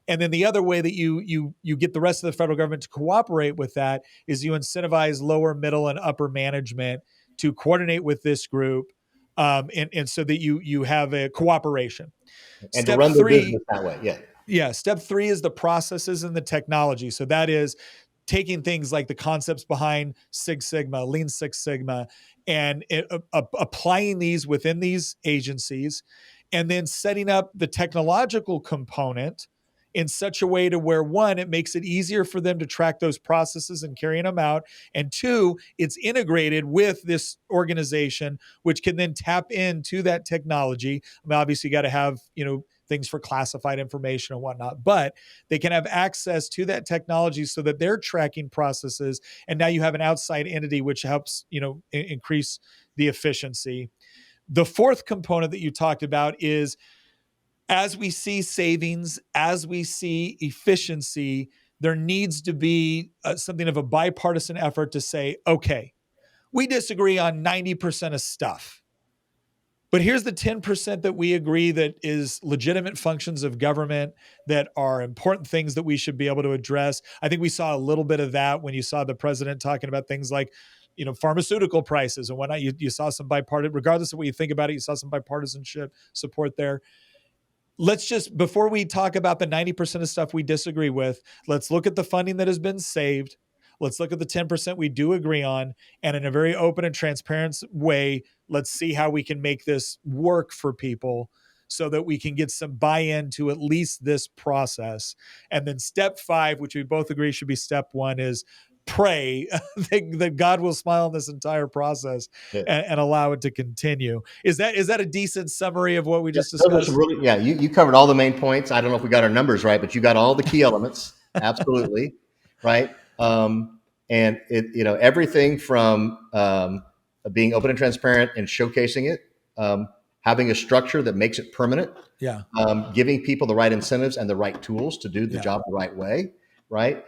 And then the other way that you get the rest of the federal government to cooperate with that is you incentivize lower, middle, and upper management to coordinate with this group, and so that you have a cooperation. And to Step run their three, business that way. Yeah. yeah, step three is the processes and the technology. So that is taking things like the concepts behind Six Sigma, Lean Six Sigma, and applying these within these agencies, and then setting up the technological component in such a way to where, one, it makes it easier for them to track those processes and carrying them out, and two, it's integrated with this organization, which can then tap into that technology. I mean, obviously, you got to have things for classified information and whatnot, but they can have access to that technology so that they're tracking processes. And now you have an outside entity which helps increase the efficiency. The fourth component that you talked about is, as we see savings, as we see efficiency, there needs to be something of a bipartisan effort to say, okay, we disagree on 90% of stuff, but here's the 10% that we agree that is legitimate functions of government, that are important things that we should be able to address. I think we saw a little bit of that when you saw the president talking about things like, pharmaceutical prices and whatnot. You saw some bipartisan, regardless of what you think about it, you saw some bipartisanship support there. Let's just, before we talk about the 90% of stuff we disagree with, let's look at the funding that has been saved. Let's look at the 10% we do agree on. And in a very open and transparent way, let's see how we can make this work for people so that we can get some buy-in to at least this process. And then step five, which we both agree should be step one, is pray that God will smile on this entire process Yeah. and allow it to continue. Is that a decent summary of what we just Those are discussed? some really, yeah, you covered all the main points. I don't know if we got our numbers right, but you got all the key elements. Absolutely. Right. And everything from being open and transparent and showcasing it, having a structure that makes it permanent, Yeah. giving people the right incentives and the right tools to do the job the right way. Right.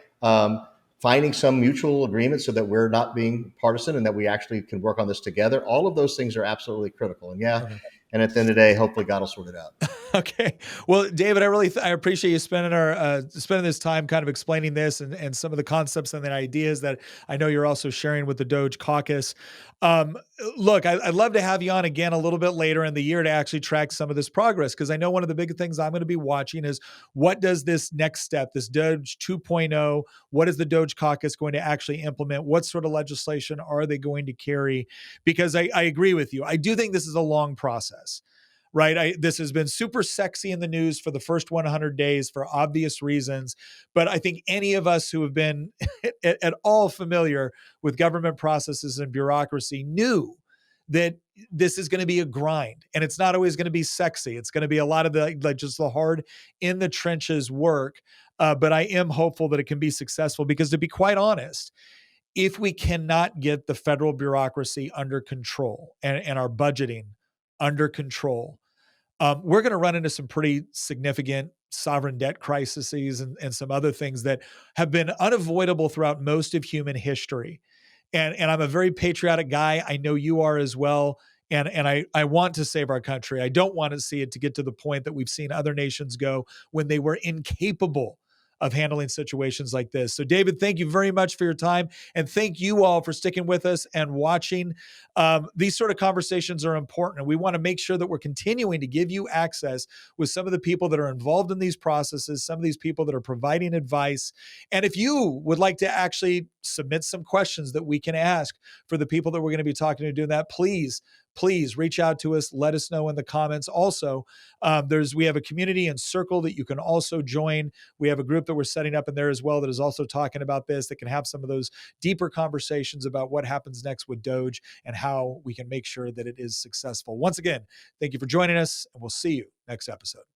Finding some mutual agreement so that we're not being partisan and that we actually can work on this together. All of those things are absolutely critical. And Okay. and at the end of the day, hopefully God will sort it out. Okay. Well, David, I appreciate you spending this time kind of explaining this and some of the concepts and the ideas that I know you're also sharing with the DOGE Caucus. Look, I'd love to have you on again a little bit later in the year to actually track some of this progress, because I know one of the big things I'm going to be watching is, what does this next step, this DOGE 2.0, what is the DOGE Caucus going to actually implement? What sort of legislation are they going to carry? Because I agree with you. I do think this is a long process. Right. This has been super sexy in the news for the first 100 days for obvious reasons. But I think any of us who have been at all familiar with government processes and bureaucracy knew that this is going to be a grind, and it's not always going to be sexy. It's going to be a lot of just the hard in the trenches work. But I am hopeful that it can be successful, because, to be quite honest, if we cannot get the federal bureaucracy under control and our budgeting under control, we're going to run into some pretty significant sovereign debt crises and some other things that have been unavoidable throughout most of human history. And I'm a very patriotic guy. I know you are as well. And I want to save our country. I don't want to see it to get to the point that we've seen other nations go when they were incapable of handling situations like this. So, David, thank you very much for your time. And thank you all for sticking with us and watching. These sort of conversations are important. And we want to make sure that we're continuing to give you access with some of the people that are involved in these processes, some of these people that are providing advice. And if you would like to actually submit some questions that we can ask for the people that we're going to be talking to doing that, please reach out to us. Let us know in the comments. Also, we have a community and circle that you can also join. We have a group that we're setting up in there as well that is also talking about this, that can have some of those deeper conversations about what happens next with DOGE and how we can make sure that it is successful. Once again, thank you for joining us, and we'll see you next episode.